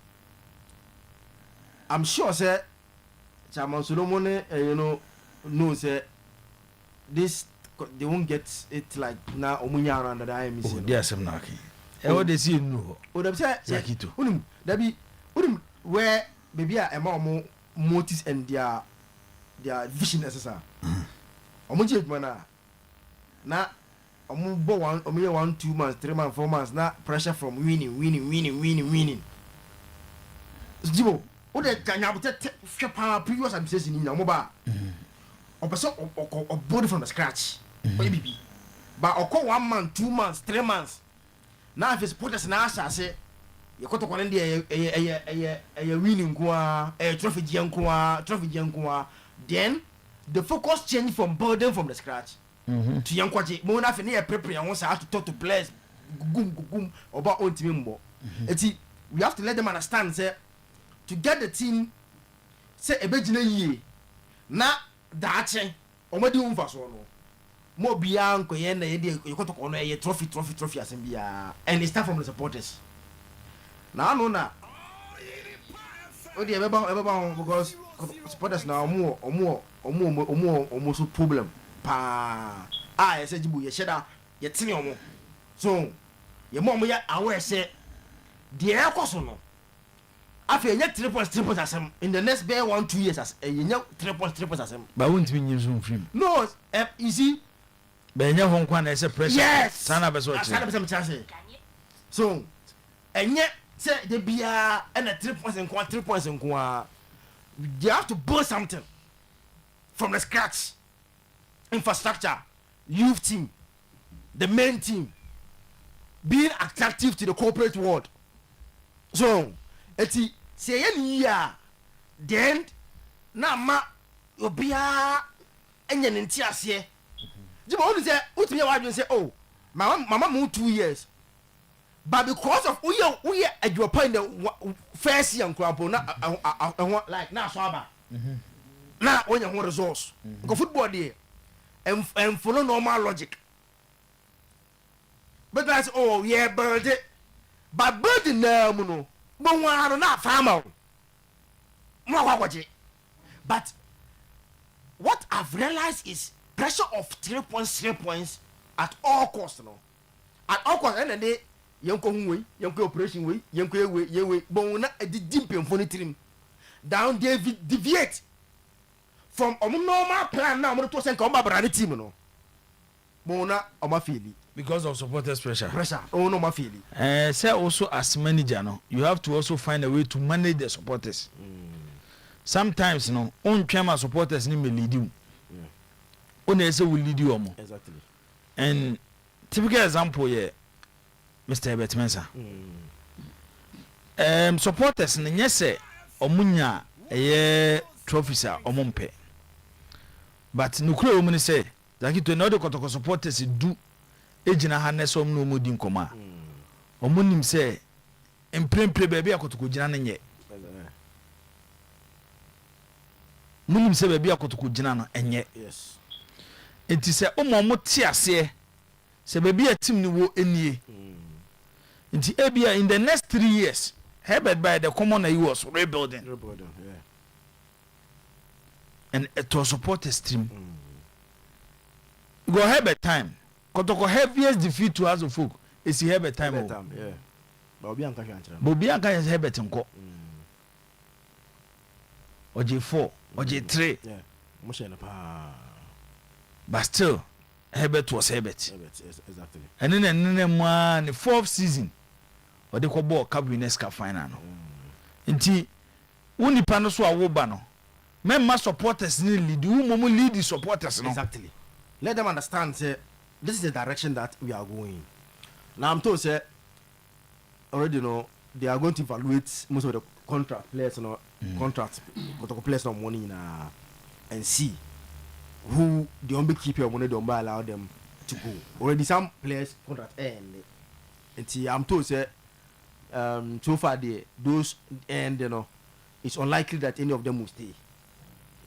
I'm sure, sir, Chairman Solomon, knows this. They won't get it like now. Omunya around the IMC. Oh, there's some knocking. What they see no. Oh, them say Zakito. That be where maybe a more motives and their vision necessary. Omuji mana na omu bo 1 2 months 3 months 4 months na pressure from winning. Zibo, o de kanya bote hwepa previous administration ni na mo ba. Opeso o body from the scratch. Oye bibi. But oko 1 month 2 months 3 months. Now if it's supporters na asase you koto kwale ndi winning kwa trophy giankwa then the focus change from building from the scratch to yankwaje mo na fe na prepare won sa to talk to players gugum oba on team mbo eti we have to let them understand say to get the team say ebegina yie na daache omadi umfa so no mo bia nkoye na ye de yokoto kono ye trophy asembia and it start from the supporters na no na o de ebe because supporters na omo so problem pa ye say jibu ye sheda ye tini omo so ye mo ye aware say de e koso no afi ye 3 points asem in the next bare 1-2 years as ye 3 points asem ba won't be news from film no you see benya ho nkwa na ese pressure yes sana be so chi sana be some chance so enye say the bia and 3 points nkwa you have to build something from the scratch. Infrastructure, youth team, the main team, being attractive to the corporate world. So, eti say any year, then na ma obia enye nti ase. Jibo who say utimi wa say oh mama mo 2 years. But because of we at your point the first year nkrampo na like na so aba. Na when you want resource go football there and follow normal logic but that's oh yeah bird but bird na mu no bo waro na farmer mo kwakwaje but what I've realized is pressure of 3 points at all costs no at all costs and then yanko hunwe yanko operation way yanko yewe bo na edi mpemfo ni trim down there deviate from normal plan now mo to say nka o brand team no mo na o ma feel because of supporters pressure oh no ma feel say also as manager no you have to also find a way to manage the supporters sometimes no on twema supporters ni me lead you on say we lead you omo exactly and typical example here Mr. Herbert Mensah supporters ni nyese omunya trophies a omompe but nukure wo mun say Zakito no de kotoko supporters do ejina ha ne so no mudi nkoma omunim say emprempre baby akotoko jina ne nye munim say baby akotoko jina no enye yes enti say omo ti ase say baby a team ni wo enie enti ebia in the next 3 years Herbert by the common he was rebuilding yeah. And to support a stream. Go Herbert time. Kotoko heaviest defeat to us of folk is Herbert time. Yeah. Bobi anka is Herbert nko. Oje 4, oje 3. Yeah. Moshena pa. But still Herbert was Herbert. Exactly. And then the 4th season or the ball cup winners cup final no. Nti woni pa no so awoba no. Men supporters lead you momo lead the supporters no. Exactly. Let them understand say this is the direction that we are going. Now I'm told say already know they are going to evaluate most of the contract players contract players no money na and see who the only keep your money don't allow them to go. Already some players contract end. And see I'm told say so far those and you know it's unlikely that any of them will stay.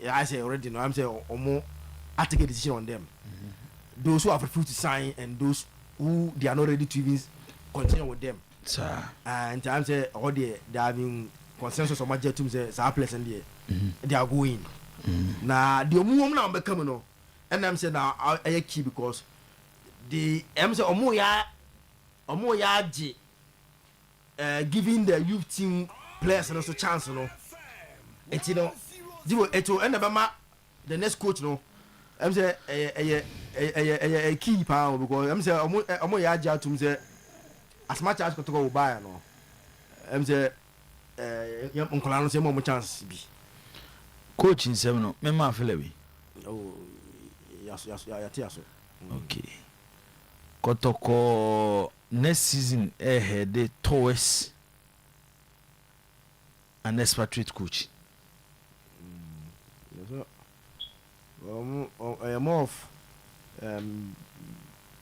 Yeah, I say already. No, I'm saying Omo, I take a decision on them. Those who have refused to sign and those who they are not ready to even continue with them. And I'm saying all they having consensus on my jet to say place and they are going. Now the Omo now becoming no, and I'm saying now I key because the I'm saying Omo ya giving the youth team players and also chance, you know. It's you know, it will end up the next coach, no. I'm say a key power because I'm say Omo ya ja to say as much as to go buy, no. I'm say Uncle Alon say more chance be. Coach in 7 no, me ma feel we. Oh, yes. Okay. Kotoko next season head towards an expatriate coach. Yes, I am more of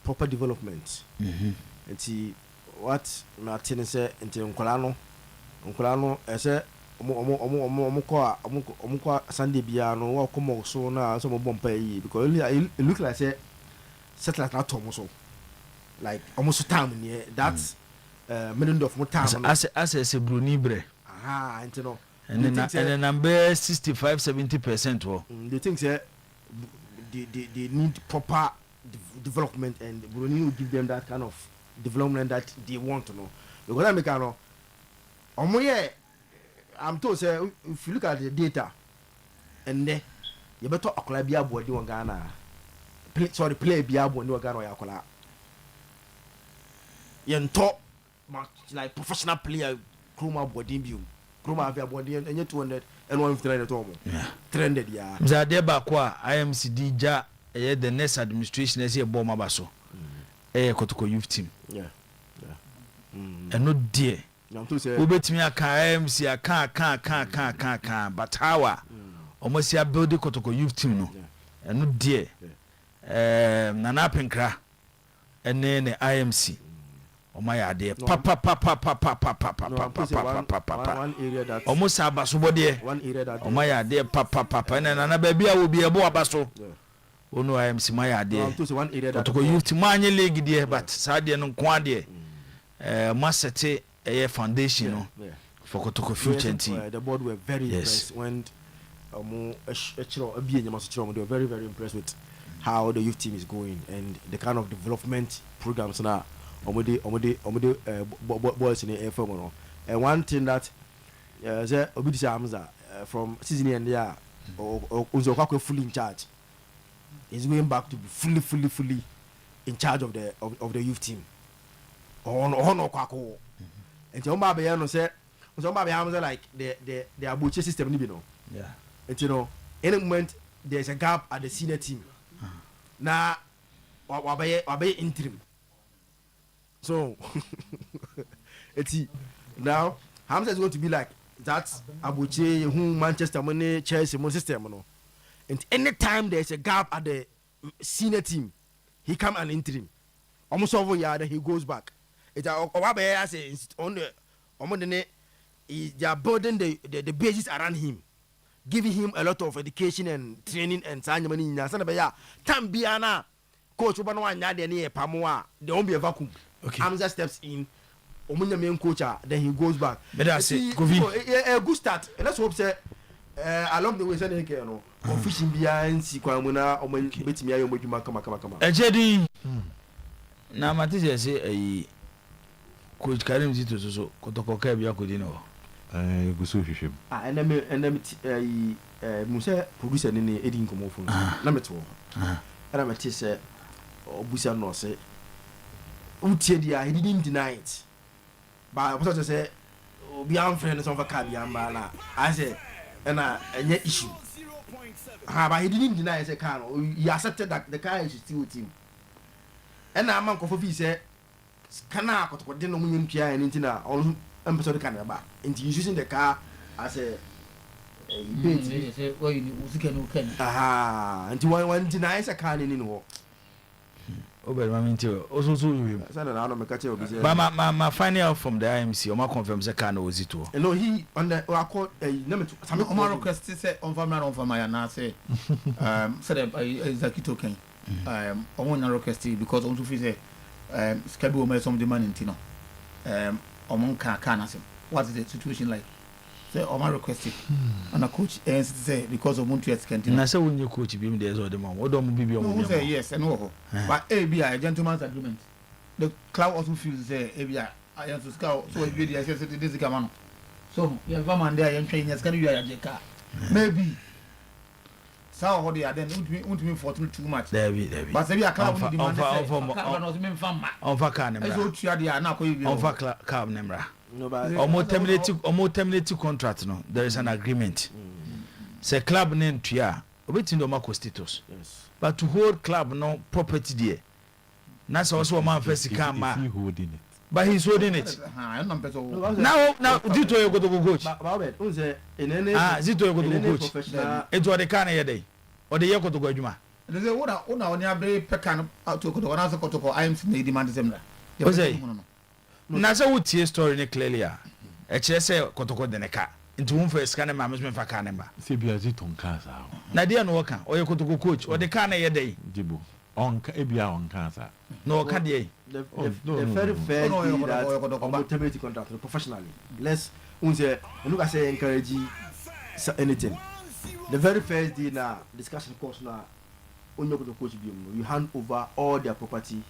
proper development. And see what Martin said into Uncolano say omo Sunday biano wa come so na so mo bompa because it look like say settle na to so like almost time near that's minimum of more time as a bruni bre and you know and then number 65-70% wo the thing say they need proper development and Bruni will give them that kind of development that they want to know because I make no omo I'm told say if you look at the data and then you better akola bia body wan Ghana play bia body wan Ghana ya akola yen top like professional player chroma body bio chroma bia body and 200 and 159 at all trended ya mzade ba kwa IMC dija the next administration as e bo maba so Kotoko youth team and no dear ubetimi aka IMC aka but how almost ya build Kotoko youth team no and no dear Nana Penkra and then IMC omaya de papa almost abaso de omaya de papa na na baby a obi ebo abaso onu IMC maya de Kotoko youth manye league de but sad no kwa de masete foundation no for Kotoko future team. The board were very impressed when they were very impressed with how the youth team is going and the kind of development programs now boys in the FM. And one thing that from season end there Uzokako fully in charge is going back to be fully in charge of the youth team. And Jomba say like the Abuche system ni no. Yeah. And you know, any moment there's a gap at the senior team. Now wabaye interim. So it's now Hamza is going to be like that Abuche who Manchester money Chelsea system no. And anytime there's a gap at the senior team, he come an interim. Almost over here, then he goes back. It's on the they are building the basis around him, giving him a lot of education and training and time biana coach there won't be a vacuum. Okay. Hamza steps in, main coach, then he goes back. But that's it. A good start. And let's hope say along the way say no fishing behind Sikwamuna or betting me come. Ejedi na matije say coach Karim Zito so Kotoko ka bia kodi no gusu hwehwem and then Musa producer ni Edin komo phone na meto and I say obusa no say utie dia he didn't deny it but what I say obi am friend so for ka bia mba na I say na any issue but he didn't deny say car he accepted that the car is still with him and na man ko for say kana Kotoko de no munyim pia anything na on episode can ba into using the car as a bait say you can and one denies a car in no Obe ma minti also so you. Sana na me catch you busy. But my finding out from the IMC, Oma confirm say car no Zito. No, he on the accord some Omar request say on family na say said executive ken on request because on to feel say schedule me some demand in tino omon can na say what is the situation like say Omar request and a coach and say because of Montreal ken Na say when you coach be me there so the mom. Odo mo bibi no say yes and no but ABI a gentleman's agreement the club also feels say ABI I am to scout so we dey say this is man so you have man there you train yes can you ya car maybe so what they are then won't mean for too much there be but say a club no demand on fa car say so tua dia na ko yi on fa car nemra no but omo terminate contract no there is an agreement say club name tua obetin do mako status yes. but to hold club no property there na so also man first can ma he holding it. but he's holding it now Zito you go to coach Babet unse enene Zito you go to coach professional it was the can here dey or the year go to go adwuma they say what oni abre pekan to ko na so ko to IMC na demand them da o say na say wo tie story ne clearly a kire say kotoko de ne ka nti wo fa scan ma me fa ka ne ba Se bia Zito nka sa. na dia no work o ye kotoko coach or the can here dey Jibo. On ebia on ka sa. no ka dey the no, very no. fair No, thing no, that no, no, no, no, about terminate contract professionally. Let's unse look I say encourage anything. The very first day na discussion course na onyo go to coach you hand over all their property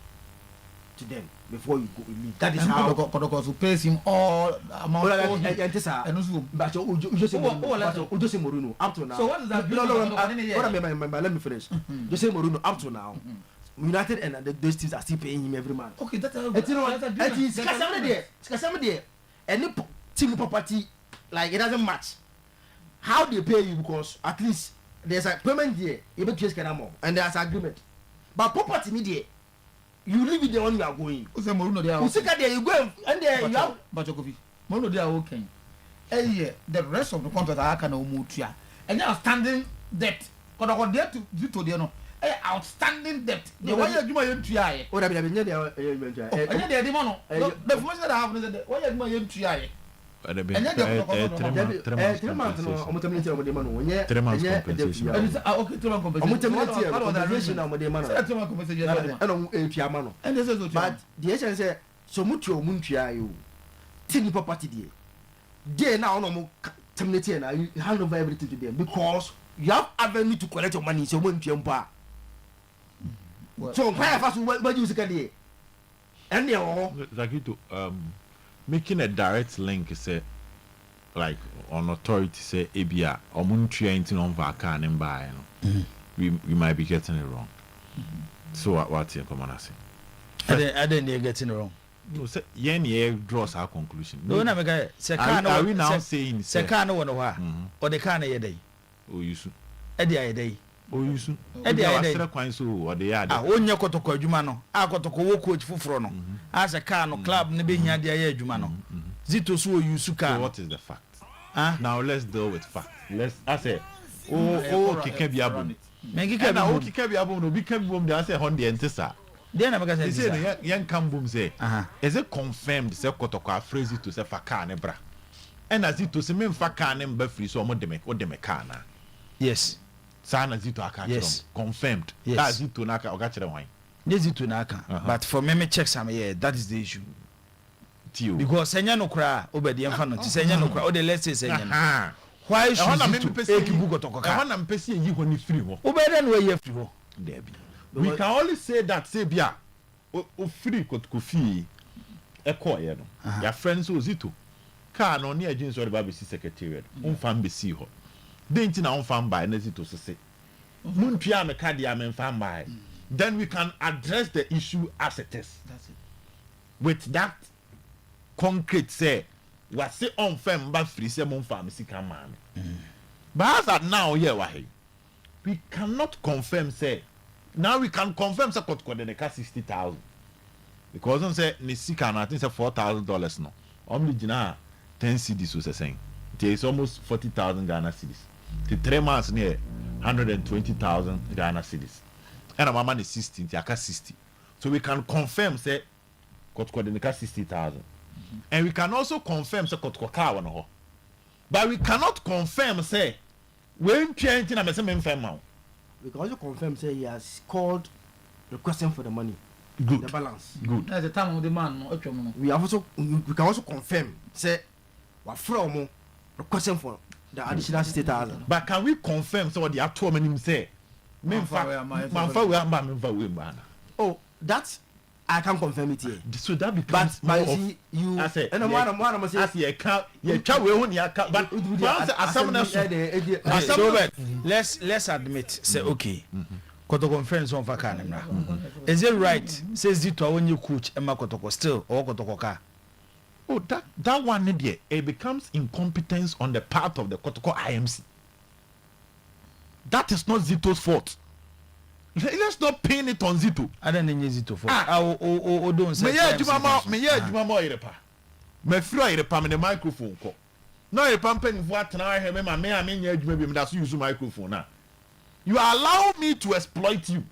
to them before you go leave. That is how Kodoko to pay him all amount and also but Jose Mourinho up to now. So what is that? Let me finish. Jose Mourinho up to now. United and those teams are still paying him every month. Okay, that's a there. Any team property like it doesn't match how they pay you because at least there's a payment there. You make just more and there's agreement. But property media, you live with the one you are going. Ose Mourinho there. You see there you go and there you have. But Kofi, Mourinho there okay. The rest of the contract I can mutua. And outstanding debt. Kodoko there to Zito there no. Outstanding debt. The way you do yen tua. Oh, that be there. And the demand no. The information that I have is that why you do yen tua. And then 3 months no omo terminate omo de man no nye 3 months compensation. Okay, 3 months compensation. Omo terminate compensation omo de man no. 3 months compensation. And omo etua man no. And this is but the essence say so mutu omo ntua yo. Tini property there. There now omo terminate na you hand over everything to them because you have avenue to collect your money so omo ntua mpa. So why fast where you second there? And there Zakito making a direct link say like on authority say ABA or Montreal into on vacan and buy we might be getting it wrong. So what's your common say? I didn't getting it wrong. No, say yen draws our conclusion. No, na mega are we now saying se can no no or the can ye day. Oh you soon. Edi ay day. Oh you soon. Edi ay day. Kwan so or the yard. Onye kotoko adwuma no. A kotoko wo coach fufuro no. As a car no club ne be hia de ay adwuma no. Zito so you su car. So what is the fact? Now let's deal with fact. Let's I say kike bi abom. Mengi ka na kike bi abom no bi ka bi bom dey say honde entisa. Then I make say the young Kambum say, is it confirmed? Say Kotoko phrase it to say Fakane bra. And as it to say, men Fakane be free so much or demekana. Yes. Sana Zito Aka. Yes. Confirmed. Yes. That's it to Naka or Gatcher wine. Yes, it to Naka. But for me, check some here. That is the issue. Because Senya no cry over the infant. Senya no cry. Or the let's say Senya. Why should I make book to Coca? I want to pay you when you free. Obey where you free. There be. We can only say that say bia o free kofi e call ye no your friends Zito car no near Eugene Adu Poku secretariat unfam be see ho denti na unfam by na Zito so say muntua me card ya me fam by then we can address the issue as it is. That's it. With that concrete say what say unfam ba free say munfam sika man but as at now here we cannot confirm say. Now we can confirm say Kotoko de neka 60,000 because on say ni sika na I think say $4,000 no. Only jina 10 cedis was saying. It is almost 40,000 Ghana cedis. The 3 months near 120,000 Ghana cedis. And mama ni 60, aka 60. So we can confirm say kotoko de nika 60,000. And we can also confirm say kotoko car won ho. But we cannot confirm say when change na me say me mfa ma. We can also confirm say he has called requesting for the money. Good. The balance. Good. That's the time of the man no otwa no. We can also confirm say wa from requesting for the additional 60,000. But can we confirm so what the actual meaning say? Manfa we am. Oh, that's I can confirm it here. So that becomes But more see, you I say, and one say as you count, you try we won ya count, but so let's admit say okay. Kotoko conference on vacancy. Is it right? Says Zito when you coach Emma Kotoko still or Kotoko car? Oh, that one there, it becomes incompetence on the part of the Kotoko IMC. That is not Zito's fault. Let's not pin it on Zito. I don't need Zito for. Oh, don't say. Me Oyerepa. Me free Oyerepa me the microphone ko. No Oyerepa pen for atena he me ma me adwuma bi me da so use microphone na. You allow me to exploit you.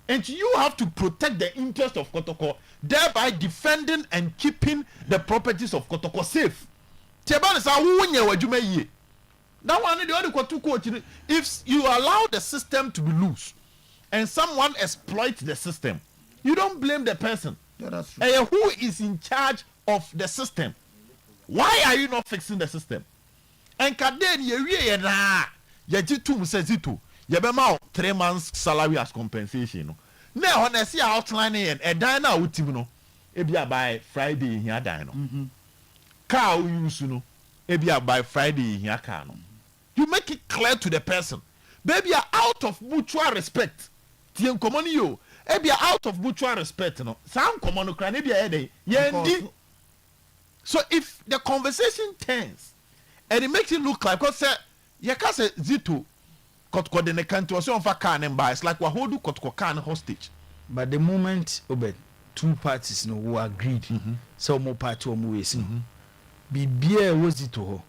And you have to protect the interest of Kotoko, thereby defending and keeping the properties of Kotoko safe. That one if you allow the system to be loose and someone exploits the system, you don't blame the person. Yeah, that's true. Who is in charge of the system? Why are you not fixing the system? And Kaden says it too. You be 3 months salary as compensation. Now when I see outlining and dine out with no, it be by Friday here dine. Car use no, it be by Friday here car no. You make it clear to the person, baby, out of mutual respect. Tien common you, it be out of mutual respect no. Some common cry be a day. So if the conversation turns and it makes it look like because you can't say Zito. Kotoko de ne kanti was on for car and buy. It's like we hold Kotoko car hostage. But the moment Obed, two parties no who agreed, so more party or more is Bia was it to her.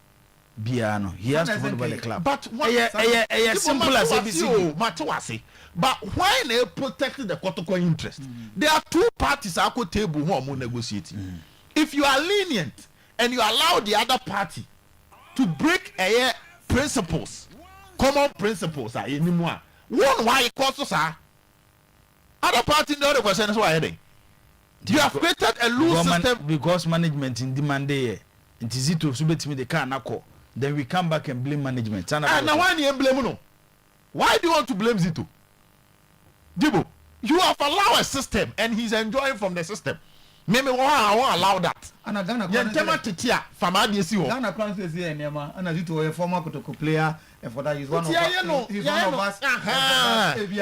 Biano, he has to follow the club. But what simple as ABC. But why they protect the Kotoko interest? There are two parties at the table who are negotiating. If you are lenient and you allow the other party to break principles. Common principles are anymore. One why it costs us other party in the other question is why you have created a loose system because management in demand there. It is it to submit me the car nako. Then we come back and blame management. And now why you blame no? Why do you want to blame Zito? Dibo, you have allowed a system and he's enjoying from the system. Maybe I won't allow that. And a Ghana Titia from ADC. Ghana Francis here, Nema, and as it was a former Kotoko player, and for that he's one of us.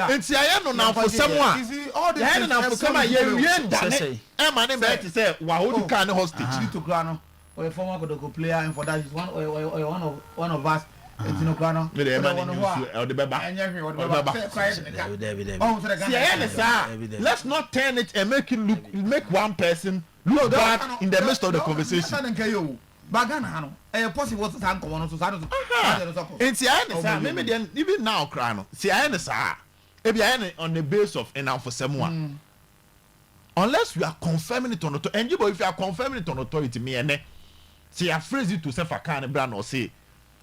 It's now for someone. My name is say, Wahodu can hostage to Grano, or a former Kotoko player, and for that he's one of us. It's no Grano. Let's not turn it and make it make one person look bad in the midst of the conversation. Bagana, a possible to thank one of society. Maybe even now, Crano. See, I understand. If you on the base of enough for someone, unless you are confirming it on authority, and if you are confirming it on authority, me and see, I phrase it to say for can brand or say,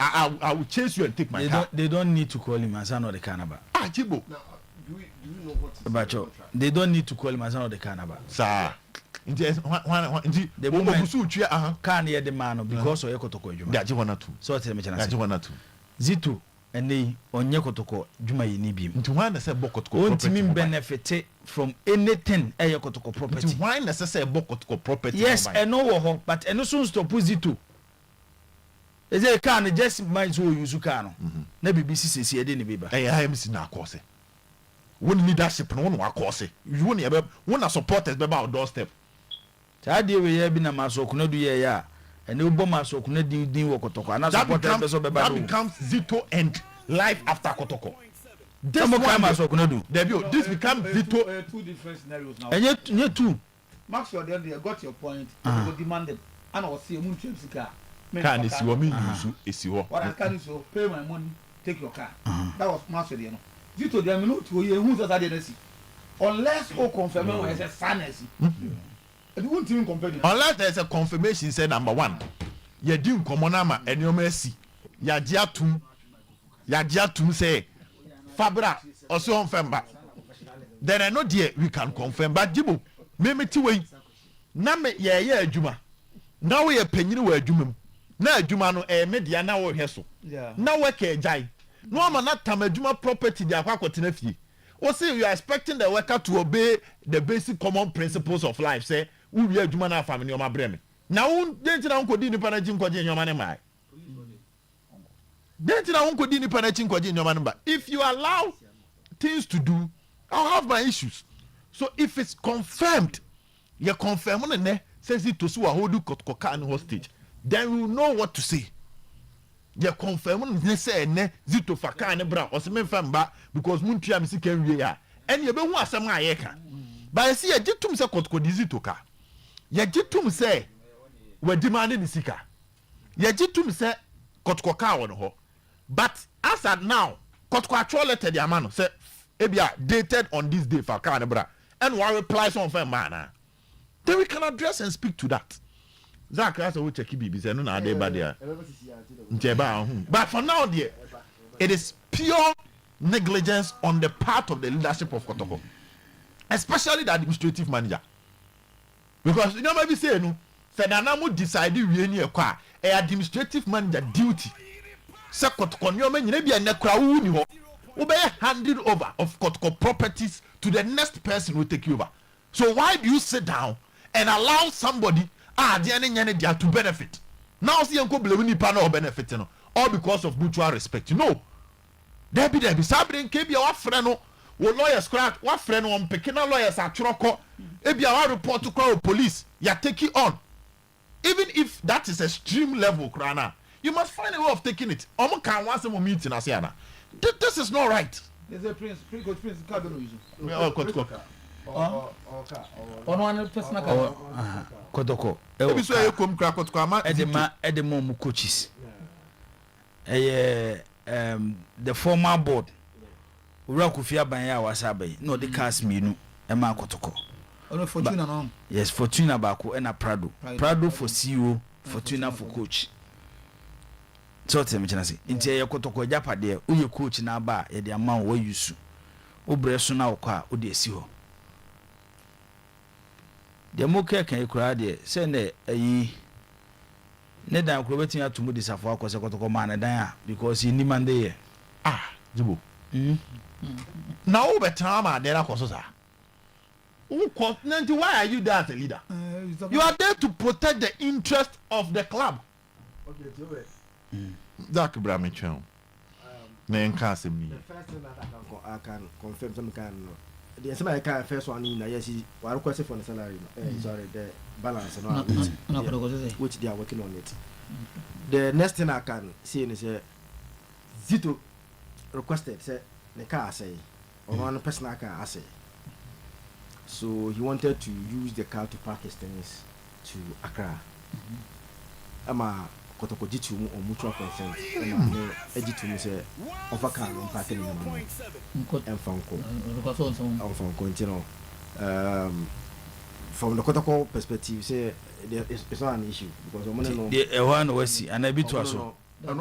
I will chase you and take my car. They don't need to call him as an or the Canaba. Jibo. Do you know what? They don't need to call him as an or the Canaba. Sir. The moment can hear the man because of Ekotoko Juma. So tell me, Zito and they on Yekotoko Juma Nibim. To one that said Bokotoko won't mean benefit from anything Ekotoko property. To why necessary Bokotoko property? Yes, and no, but and no soon to put Zito. Is a can just mind so use Kano. Maybe BCC see a dinner baby. I am seeing our course. One leadership and one course. You won't ever want to support us about doorstep. Tadi we have been a maso kuno do ya and no bomb maso kuno din wo Kotoko and that becomes Zito and life after Kotoko. This maso kuno do debut this becomes Zito. Two different scenarios now. And yet two. Maxwell they got your point. They demanded and I was saying moon trips car. Can is your mean is your what I can so pay my money, take your car. That was Maxwell, you know. Zito they are not to hear who's that they see. unless o confirm when I say sadness. It won't even compare. Unless there's a confirmation say number 1 you do komonama and you mercy ya diatum say fabra also on femba then I know dear we can confirm but jibo me ti we na me ye adwuma na we panyini we adwuma na adwuma no media na wo hwe so na we ka jai no ama na tam adwuma property dia kwakotena fie o say you are expecting the worker to obey the basic common principles of life say we adwuma na family o ma breme na won denti na nkodi nipa na jinkwaje nyoma ne mai denti na nkodi nipa na jinkwaje nyoma ne ba if you allow things to do I'll have my issues. So if it's confirmed, you confirm on the says it to see hold kotka and hostage, then we will know what to say. You confirm on the say ne zito faka and bra or some famba because Muntia Misikan we are. And you be one some ayeka. But I see a jitum say kotko dizito ka. Ya jitum say we're demanding the seeker. Ya jitum say kotko ka on ho. But as at now, kotko actual letter the amano say ebia dated on this day for Canberra and one replies on fair man. Then we can address and speak to that. Zach has a check BB no na dey bad there. But for now dear, it is pure negligence on the part of the leadership of Kotoko, especially the administrative manager. Because you know maybe say no Fernando decided we any a administrative manager duty. Say Kotoko nyoma nyina bia na kra wu ni ho. We be handed over of Kotoko properties to the next person who will take you over. So why do you sit down and allow somebody to benefit? Now see uncle blame panel benefiting all because of mutual respect. No. There be sabrin kebi your friend wo lawyers crack what friend one picking lawyers at Troko. Ebi our report to call police. You take it on. Even if that is extreme level, Krana, you must find a way of taking it. Omo can want some meeting Asiana. This is not right. There's a prince Kabelo issue. One personal Kotoko. Ebi so e kom kra Kotoko ama edema mu coaches. The former board. Ura Kufia Banya Wasabe. No the cast me no e ma Kotoko. Ono Fortuna no. Yes, Fortuna bako and a Prado. Prado for CEO, Fortuna for coach. So tell me say nti ye Kotoko japa de uye coach na ba ye de ama wo yusu obre so na okwa o de esi ho de mo ke kan ikura de say na ayi ne dan kuro betin atumu disafo akose Kotoko ma na dan a because he ni man dey jibo na o betan ma de na koso sa why are you there as a leader? You are there to protect the interest of the club. Okay, do it. Zach Bramichon. The first thing that I can confirm some kind of the same I can first one in yes, I requested for the salary. Sorry, the balance which they are working on it. The next thing I can see is Zito requested say the car say or one person I can say. So he wanted to use the car to park his things to Accra. Kotoko jitu or mutual consent. Ejitu say offer car on parking in the and Fanco. From the Kotoko perspective, say it's not an issue because one was see and I be to us. That's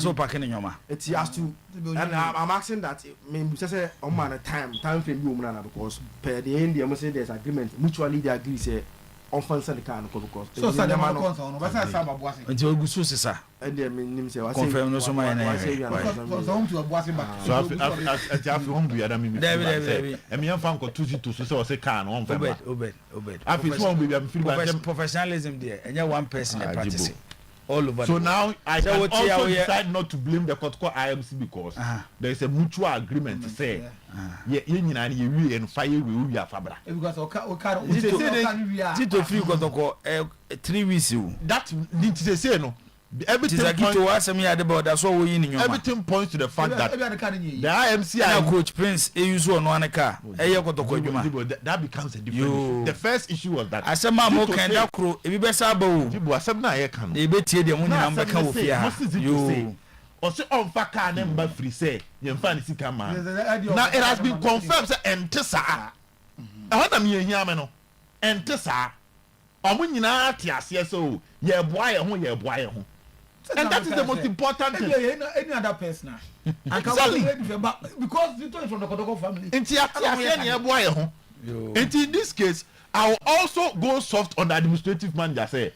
all parking in your mouth. It has to, and I'm asking that maybe say on man time frame you because per the end they must say there's agreement mutually they agree say on funds the car because so say the man concern but say some bossing until go so say and they mean say confirm no so my na so to bossing back so after home be adam me e me fan ko tuzi to so say car no on fema obed after so be am feel professionalism there and one person practice all over. So now I can also decide not to blame the Kotoko IMC because there is a mutual agreement to say you and fire we are Fabra. Because Tito free Kotoko 3 weeks. That need to say no. Everything points to the fact that the IMC coach Prince use one car. That becomes a different. The first issue was that I said, "Mamma, can that crew? If you be sabo, you was some na can. They bet you the money number can you ɔsɛ ɔmfa car ne mba free say yɛmfa ne sika ma na it has been confirmed sɛ ɛnte saa ɛhɔ na meyɛhia me no ɛnte saa ɔmo nyinaa te aseɛ sɛ o yɛboa yɛ ho and that is the most important thing. Any other person exactly because you told from the Kotoko family nti aseɛ ne yɛboa yɛ ho nti in this case I will also go soft on the administrative manager say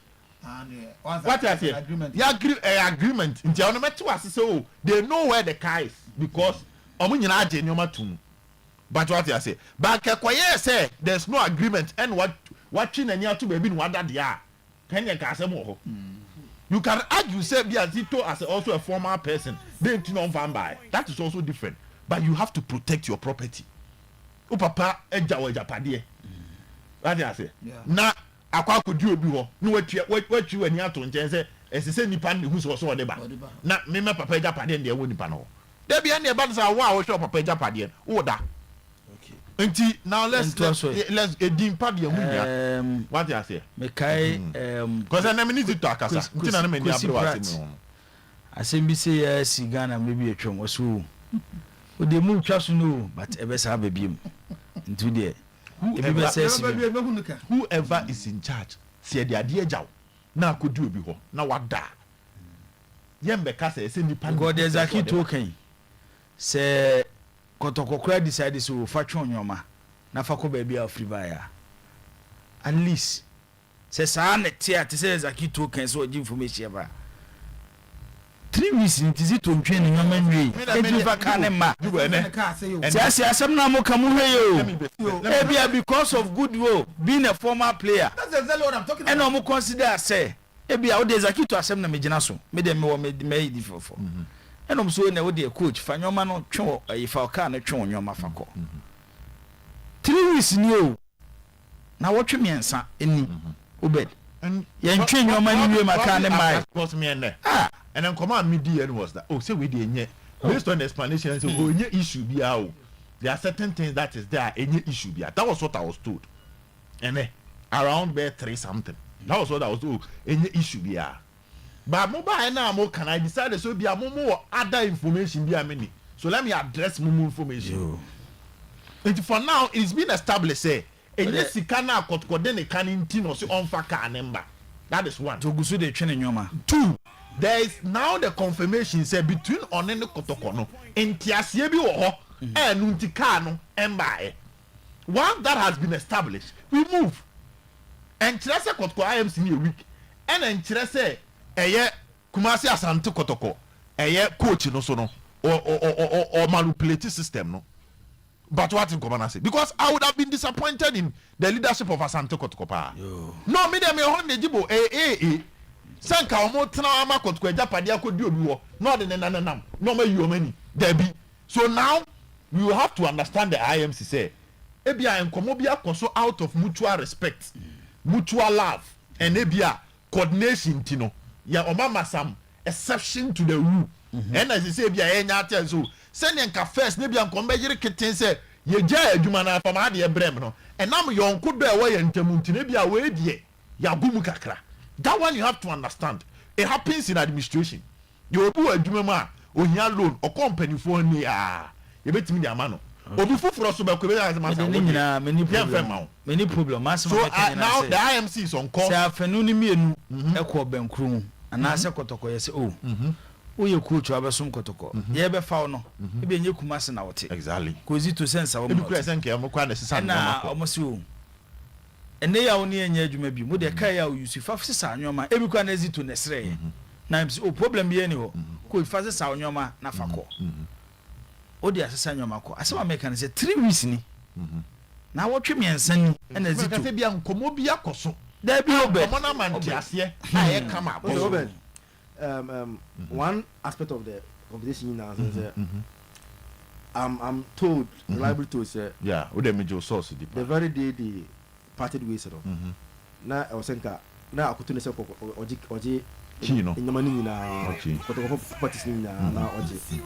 what I say agreement nti ɔno mɛto ase sɛ o they know where the car is because ɔmo nyinaa agye nneɛma tum but what I say but kɛkɔyɛ sɛ there's no agreement and watwe n'ani ato baabi na wada deɛ a kɛnyɛ ka asɛm wɔ hɔ you can argue say Biazito as also a former person they don't fan by that is also different but you have to protect your property o papa eja pade what I say na akwa akodi obi ho na watwi ani ato nkyɛn sɛ ɛsɛ nipa ne hu so de ba na me papa eja pade ne ɛwɔ nipa no da bia ne ba no sa wo a wo hwɛ papa eja pade wo da nti now let's edin pade hu nya what I say me kai because I never need to talk asa nti na me ni abro asem no asem bi say si Ghana me bi atwam oso o de mu twa so no but ebe sa ba biem nti de whoever is in charge say the ade agyaw na akodi obi ho na wada yembe ka say nipa god ezaki token say kotokokora decide so fa twon nyoma na fa ko ba bia free buyer at least say sa na tia te say ezaki token so give information ba 3 weeks ntizi to ntwe ne nyoma nwe e fa ka ne ma say asem na mo ka mo hwe yo bia because of goodwill being a former player that's exactly what I'm talking about and no mo consider say bia o de ezaki to asem na me gina so me de me wo me di fofo enom so na wo de coach fa nyoma no twe ayifa ka na twe nyoma fa ko 3 weeks ni o na wo twe miensa eni obed yen twe nyoma ni we maka ne mai course me ene and then come on media was that oh say we dey nye based on the explanation say oh nye issue bia o there are certain things that is there any issue bia that was what I was told and around there 3 something that was what I was told any issue bia. But mobile now more can I decide so be a more other information be a many. So let me address more information. And for now it's been established say and yes sikana kotkode can intino so on faka number. That is one. To gusu de twene nyoma. 2. There is now the confirmation say between on and kotokono entiasie bi wo ho e nu ntika no embae. Once that has been established, we move. And Chirase Kotko IMC ni a week. And then Chirase eye Kumasi Asante Kotoko eye coach no so no or manipulative system no. But what in Komana say? Because I would have been disappointed in the leadership of Asante Kotoko pa. No, me dem me hon nejibo sanka omo tena ama Kotoko Japade akodi obi wo. No de nananam. No ma you many. There be. So now you have to understand the IMC say ebia enkomo bia koso out of mutual respect, mutual love and ebia coordination tino. Ya omama some exception to the rule. And as you say bia enya atia so send enka first ne bia nkombe yire keten say ye gya adwuma na fama de brem no enam yonko do e wo ye ntamunti ne bia we die ya gumu kakra. That one you have to understand. It happens in administration. You do adwuma ma ohia loan or company for ni ye betimi de amano obi fufuro so be ko be as ma sa many problem so now the IMC is on call say afenu ni mienu ekọ bankru ana se kotoko ye se o ye coach abesom kotoko ye be fa no e be nye kumase na wote exactly kozi to sense wo mo e be sense mo kwa na sisa na o mo se o ene ya woni enya adwuma bi mo de kai ya o Yusuf afisa anwoma e bi kwa na zito na sere na im se o problem ye ni ho ko ifase sa anwoma na fakọ o de asesa anwoma ko asema make na say 3 weeks ni na wotwe miensa ni na zito ka se bia nkomo bia koso there be obed komo na mantiase aye kama obed one aspect of the competition now is I'm told reliable to say yeah we dem jo source the very day they parted ways na osenka na akutune se oji kino nyamani ni na parties ni na oji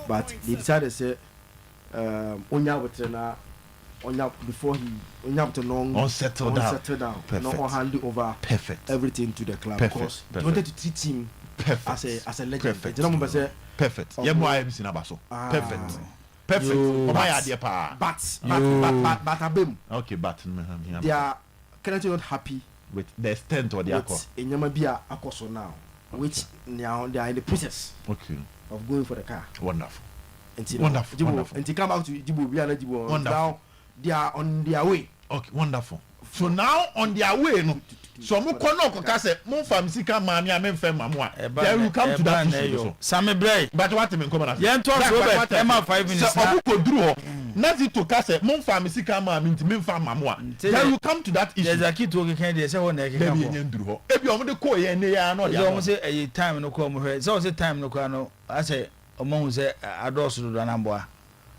but they decided say onya wotre na onya before he onya wotre no settle down no hand over perfect everything to the club perfect. because he wanted to treat him perfect. as a legend. You know, say perfect yeah mo IMC na baso perfect oba ya de pa but abem okay but they are currently not happy with the extent of the akọ enyama bia akoso now which now they are in the process of going for the car. Wonderful. Wonderful. And to come back to Jibu, we are not Jibu. Now they are on their way. Okay, wonderful. So now on their way, no. So mo kono ko ka say mo fam sika maami a me fam mamu a. Then we come to that issue. Same bray. But what me come na. Yen talk Robert Emma 5 minutes. So obu ko duru ho. Nothing to ka say mo fam sika maami nti me fam mamu a. Then we come to that issue. There's a kid to can dey say won na kika. Be yen duru ho. E bi omo de ko ye ne ya no. So omo say a time no ko omo hwe. So say time no ko no. I say omo hu say adosu do na mboa.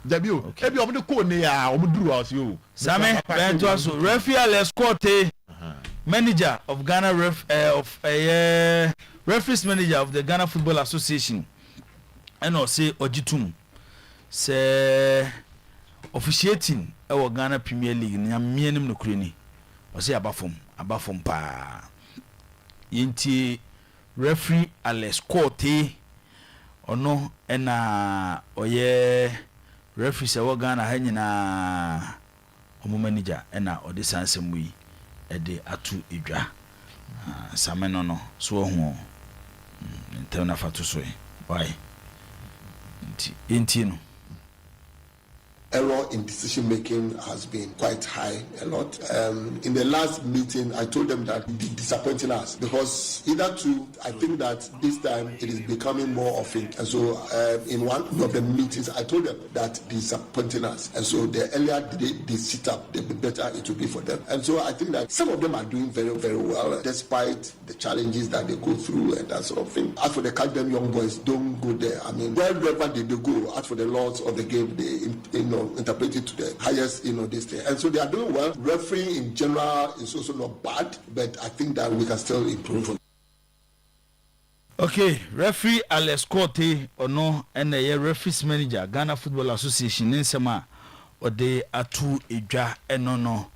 Dabio. E bi omo de ko ne ya omo duru ho so o. Same bento so referee let's quote manager of Ghana referees manager of the Ghana Football Association and say Ojitum say officiating our Ghana Premier League na mianim no kure ni o say abafom pa yenti referee Alex Cote ono na oye referee say our Ghana ha nyina omo manager na odisansem yi ede atu edwa sameno no so ho ntem na fatu so why enti no error in decision making has been quite high a lot. In the last meeting, I told them that it is disappointing us because I think that this time it is becoming more often. And so in one of the meetings, I told them that it is disappointing us. And so the earlier they sit up, the better it will be for them. And so I think that some of them are doing very, very well despite the challenges that they go through and that sort of thing. As for the Academy young boys, don't go there. I mean, wherever they go, as for the laws of the game, they interpret it to the highest, this thing. And so they are doing well. Refereeing in general is also not bad, but I think that we can still improve. Okay, referee Alex Cote ono and the referees manager Ghana Football Association in Sama or they atu edwa enono.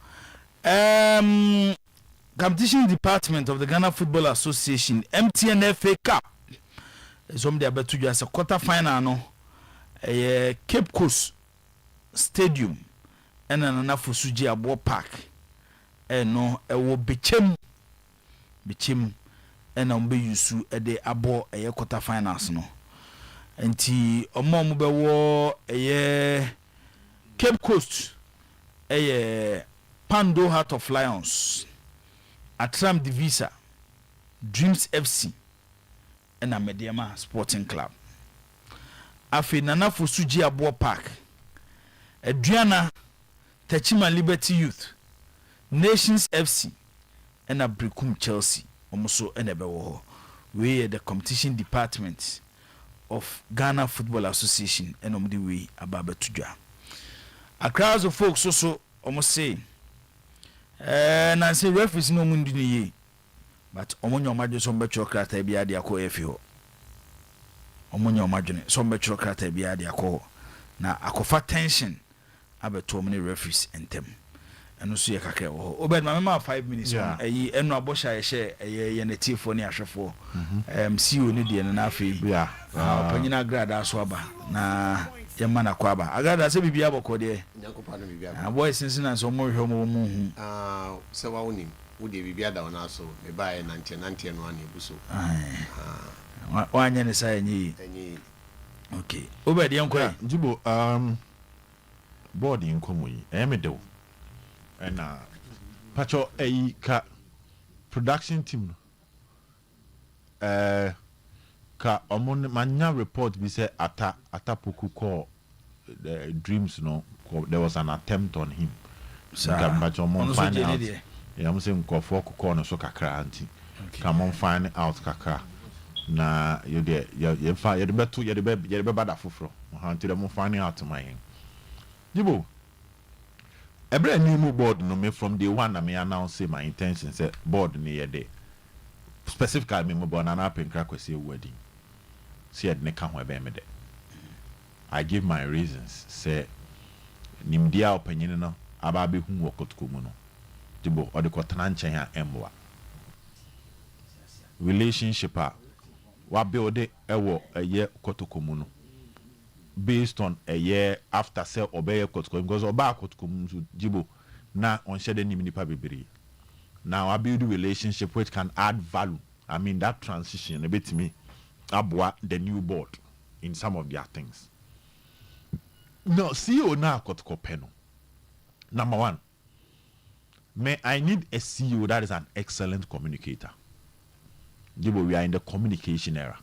Competition department of the Ghana Football Association MTNFA Cup. Some they betu just a quarter final no. Cape Coast Stadium and an Fusuji Abo Park no ewo bechem and on be yusu e de abo e quarter finals no enti omo mo be wo e Cape Coast Pando Heart of Lions Atram Divisa Dreams FC and Mediama Sporting Club afi nana Fusuji Abo Park Adriana Techima Liberty Youth Nations FC and Abrikum Chelsea almost enable we the competition department of Ghana Football Association and the way ababa tuja a crowd of folks also almost say Nancy referees no mundi ni but omonyo majo so mbetro krata bia de akọ efio omonyo majo ne so mbetro krata bia de akọ na akofa tension abeto many referees entem eno so ye kakra wo obed ma 5 minutes ayi eno abosha ye she ye native ni ahwefo CEO ni de na afi opanyina grada so aba na ye mana kwa aba agrada se bibia boko de nyankopa no bibia boy since na so mo hwe mo hu se wa wonim wo de bibia da wona so me ba ye 90 no ana ebuso wanya ne sai nyi okay obed yankwa jibo board in komoyi emedo na pacho ka production team ka omon manya report bi say ata Poku call the dreams no there was an attempt on him so pacho mon find out am say nkofo call no so kakra anti come on find out kakra na you de you fa you de beto you de be bada foforo until them find out my Jibo every new board no me from day one I may announce my intention say board ni day specifically me born an up in Krakwesi wedding see at neka ho be me de I give my reasons say nimdia opinion no aba be hu wokotko mu no Jibo o de kotana nchen ha emwa relationship a wa build ewo eye Kotokomu no based on a year after say obey Kotokomu because oba Kotokomu so jibo na on shede ni nipa bebere. Now I build a relationship which can add value. I mean that transition a bit to me abwa the new board in some of their things. No, CEO na Kotokopeno. Number one, I need a CEO that is an excellent communicator. We are in the communication era.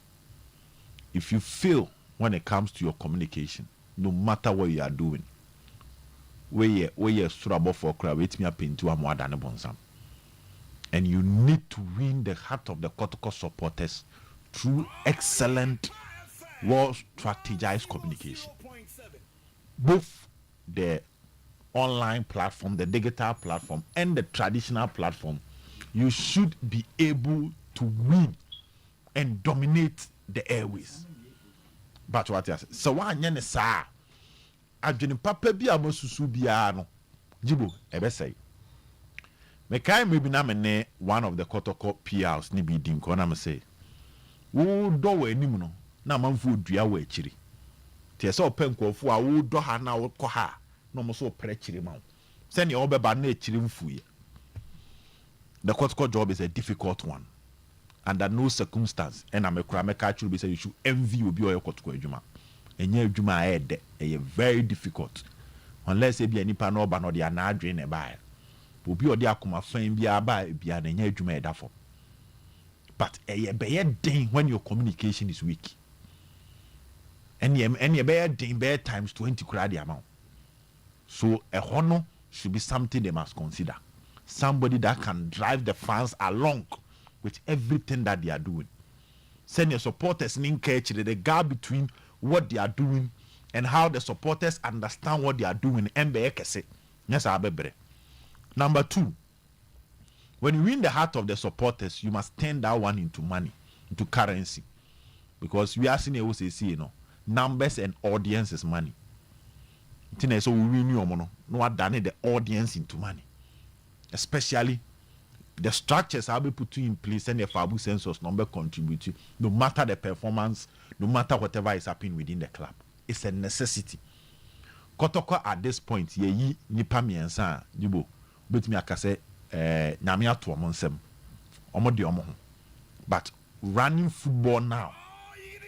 If you fail when it comes to your communication, no matter what you are doing, where you struggle for crowd, wait me up into a more than a bonsam. And you need to win the heart of the Kotoko supporters through excellent, well strategized communication. Both the online platform, the digital platform, and the traditional platform, you should be able to win and dominate the airways. But what I say, so one yen sa, adwene papa bi amosusu bia no, jibo ebe say. Me kai maybe na me one of the Kotoko PRs ni bi din ko na me say, wo do wa anim no, na manfo dua wa akiri. Tie se open nkofo a wo do ha na wo kɔ ha. No mo so pre chiri ma. Send your obeba na chiri mfuye. The Kotoko job is a difficult one. Under no circumstance, and I'm a crameka be say you should envy obi or your Kotoko adwuma. Enye adwuma ede e very difficult. Unless e be any pa no ba no dia na adwen e ba. Obi odi akoma fan bia ba bia na enye adwuma e da for. But e be den when your communication is weak. And ye be den be times 20 kura the amount. So a honor should be something they must consider. Somebody that can drive the fans along with everything that they are doing. Send your supporters in catch the gap between what they are doing and how the supporters understand what they are doing. Yes, number two, when you win the heart of the supporters, you must turn that one into money, into currency. Because we are seeing numbers and audience is money. So we win no what done the audience into money, especially the structures have been put in place and the Fabu census number contribute no matter the performance, no matter whatever is happening within the club. It's a necessity. Kotoko at this point ye nipa miensa jibo betumi akase nyame ato omonsem omode omo ho. But running football now,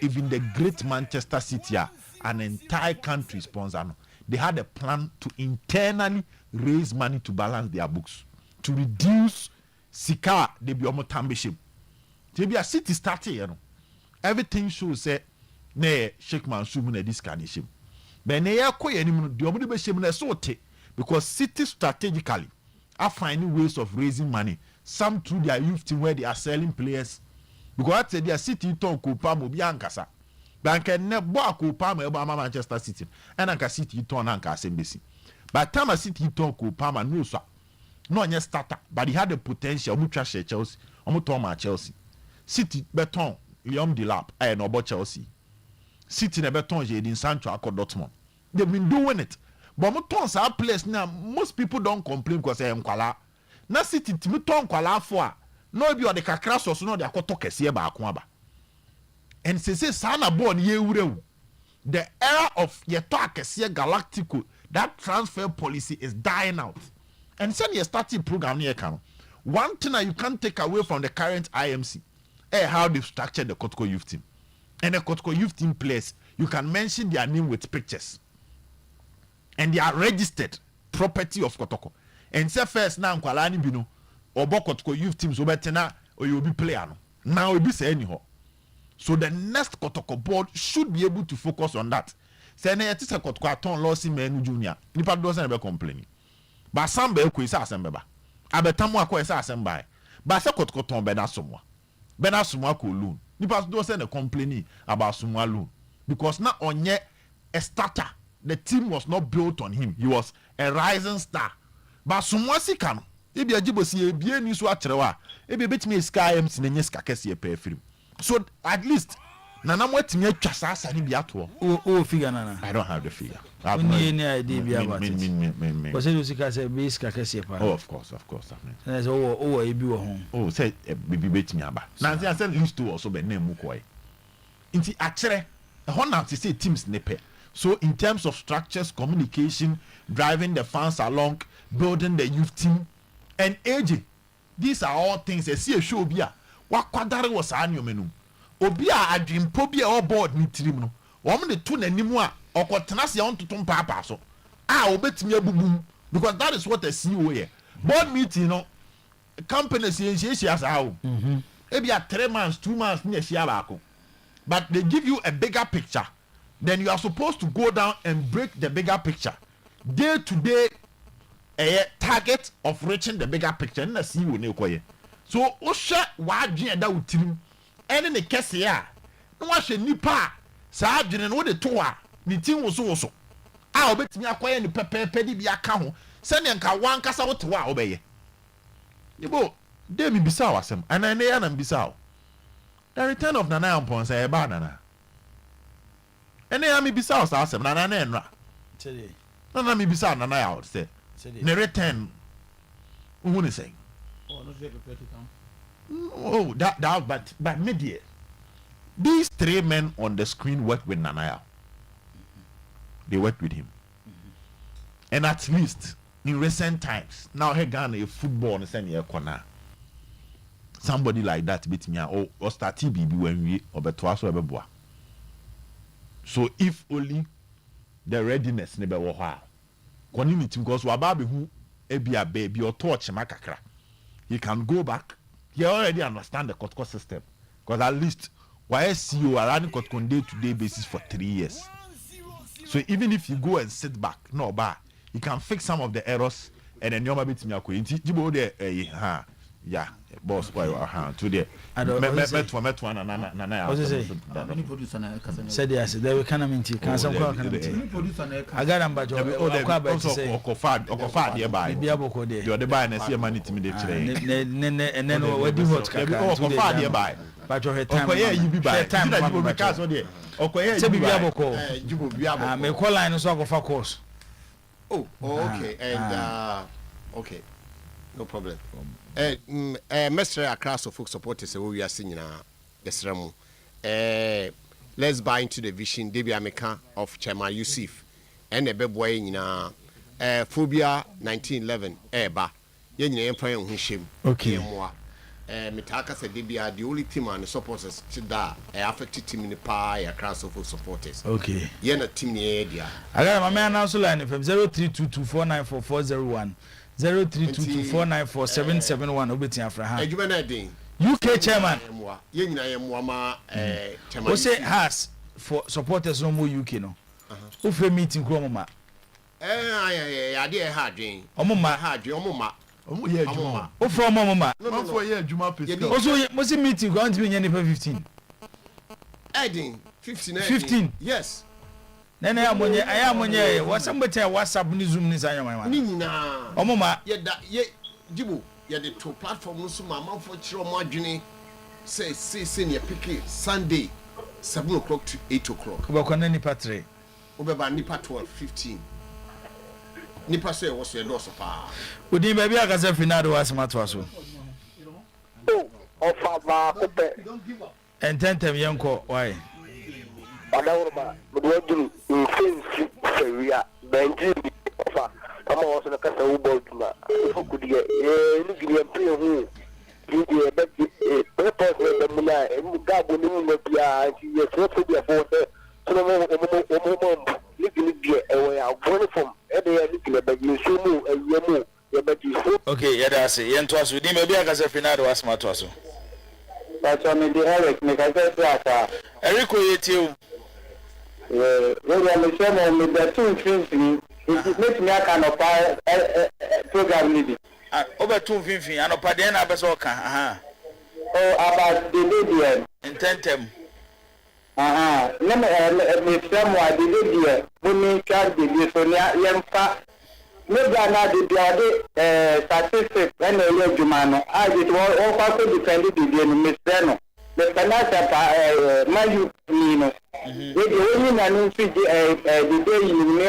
even the great Manchester City, an entire country sponsor no, they had a plan to internally raise money to balance their books, to reduce sika they be almost membership. They be a city starting, you know. Everything shows say ne Sheikh Mansour na this kind of shame. But ne ya ko yeni the omo be shame na so te because city strategically are finding ways of raising money. Some through their youth team where they are selling players. Because they are city talk Copa Mobi Ankasa. Bank ne bo Copa Manchester City. And Anka City turn Anka Sembesi. By the time a City talk Copa no so. No any starter, but he had the potential. Mucha Chelsea, Chelsea. City beton Liam Delap, no about Chelsea. City ne beton Jadon Sancho akọ Dortmund. They've been doing it. But muton sa place now, most people don't complain because they nkwala. Na City muton nkwala for. No be the kakra so no de akoto kese ba ako aba. And say sana born ye wurewu. The era of yeto akese Galactico, that transfer policy is dying out. And send your starting program here can. One thing that you can't take away from the current IMC, how they've structured the Kotoko youth team. And the Kotoko youth team players, you can mention their name with pictures. And they are registered property of Kotoko. And say first now Kwalani Bino, or Kotoko youth teams obetena or you'll be player. Now you'll be saying anyhow. So the next Kotoko board should be able to focus on that. Say na yetisa Kotoko aton Lossi Menu Junior. Nipa doesn't ever complaining. But some be ko isa asem beba. Abetamu akọ isa asem bai. But se Kotoko ton be na somwa. Be na somwa ko loan. Nipa doesn't complaining about somwa loan because na onye a starter. The team was not built on him. He was a rising star. But somwa sika no. Ebi ajibo si ebie ni so atrewa. Ebi betimi sky MC na nye sika kese e pe film. So at least Nana mwetimi atwa sasa ni bia to. O figure nana. I don't have the figure. Any idea bia about it. Me. Was it usika say be sika kese pa. Oh, of course. And I say ebi wo ho. Oh, say bibi betimi aba. Na say used to also be name mu koi. Inti achere na to say teams nepe. So in terms of structures, communication, driving the fans along, building the youth team, and aging, these are all things. See a show bia. What kwadare was anyomenu. Obia adwimpo bia all board ni tirim no. Woman the two nanimu a okotena se on totom papa so. Obetimi abubum because that is what the CEO here. Board meeting no companies she as how. Ebia 3 months, 2 months near shiabako. But they give you a bigger picture. Then you are supposed to go down and break the bigger picture. Day to day, a target of reaching the bigger picture. And see you ne so Osha wadji and that would team. And in the case here, no one should nipa. Sergeant and what the toa. The team was also. I'll bet me acquire the petty be account. Send and one cassa to obey. You go, they be bizarre, and I know I'm bizarre. The return of Nana upon say a banana. And they are me bizarre, Sassam, Nana Nenra. Nana me bizarre, Nana out, say. The return, who wouldn't say? Oh, that, but media. These 3 men on the screen work with Nanaya. They worked with him. And at least in recent times, now he Ghana a football and send a corner. Somebody like that beat me or start TBB when we or betwaso ebeboa. So if only the readiness never were community because wababe who ebia baby or torch makakra. He can go back. He already understand the Kotko system. Because at least YSCO are running Kotko day-to-day basis for 3 years. So even if you go and sit back, no bad, you can fix some of the errors and then you're maybe to me Jibo there yeah, boss boy to there. Met one Nana. Said yes, they will come into Council. I got them by job. Okofad nearby. You're the buy and see money to me and then what do what Okofad nearby. But your time, you be by time that you will make us on there. Okay, may call line is of course. Oh, okay, and okay, no problem. Mr. Across of folk supporters, we are singing the Sramu. Let's buy into the vision, Debbie American of Chairman Yusuf, and a big boy in Phobia 1911, Eba, Yen Empire on him. Okay. Mitaka said Debbie are the only team and the supporters to that affected team in the pie across of folk supporters. Okay. Yen a team near. I got my man also line from 0322494401. 0322494771 obetin afra UK chairman we say has for supporters no more UK no who free meeting kro mama I dey hardin omuma omo ye adwuma o from mama no for ye adwuma pesi also mo see meeting go want me nya 15 adding 15 yes nene amonye wasambete WhatsApp ni Zoom ni sanya mama ni nyina omuma ye da ye jibo ye the to platform no so mama for chiro mo adwene say near pick Sunday 7 o'clock to 8 o'clock ubakwana ni patre ubeba nipa 12:15 nipa so e wo so e do so pa udi ba bia ka se finado wasmato so ofa ba ko pe ententem yenko why Adawurma, Budwajum, Finsi, Seria, Benji, Ofa, Ama was in a Casa Ubotuma, who could get a play who did a purpose of the Mula and Gabu Nimia, and she was so to be a photo, legally away. I'm going from any but you show me a Yamu, okay, yeah, that's it. Yen twas with him, maybe I can say Finado was my tosso. That's on the Eric, make I say that. Eric, you. Well, I'm saying with the 2 things, it makes me a kind of program meeting. Over 250, and a padena besoka. Oh, about the lady. Intentem. Let someone the lady, women can't be this on young fat. Maybe I not the other statistics and a Jumano. I did all also defended the Miss Zeno. The Panasa, my you, the only man who the day you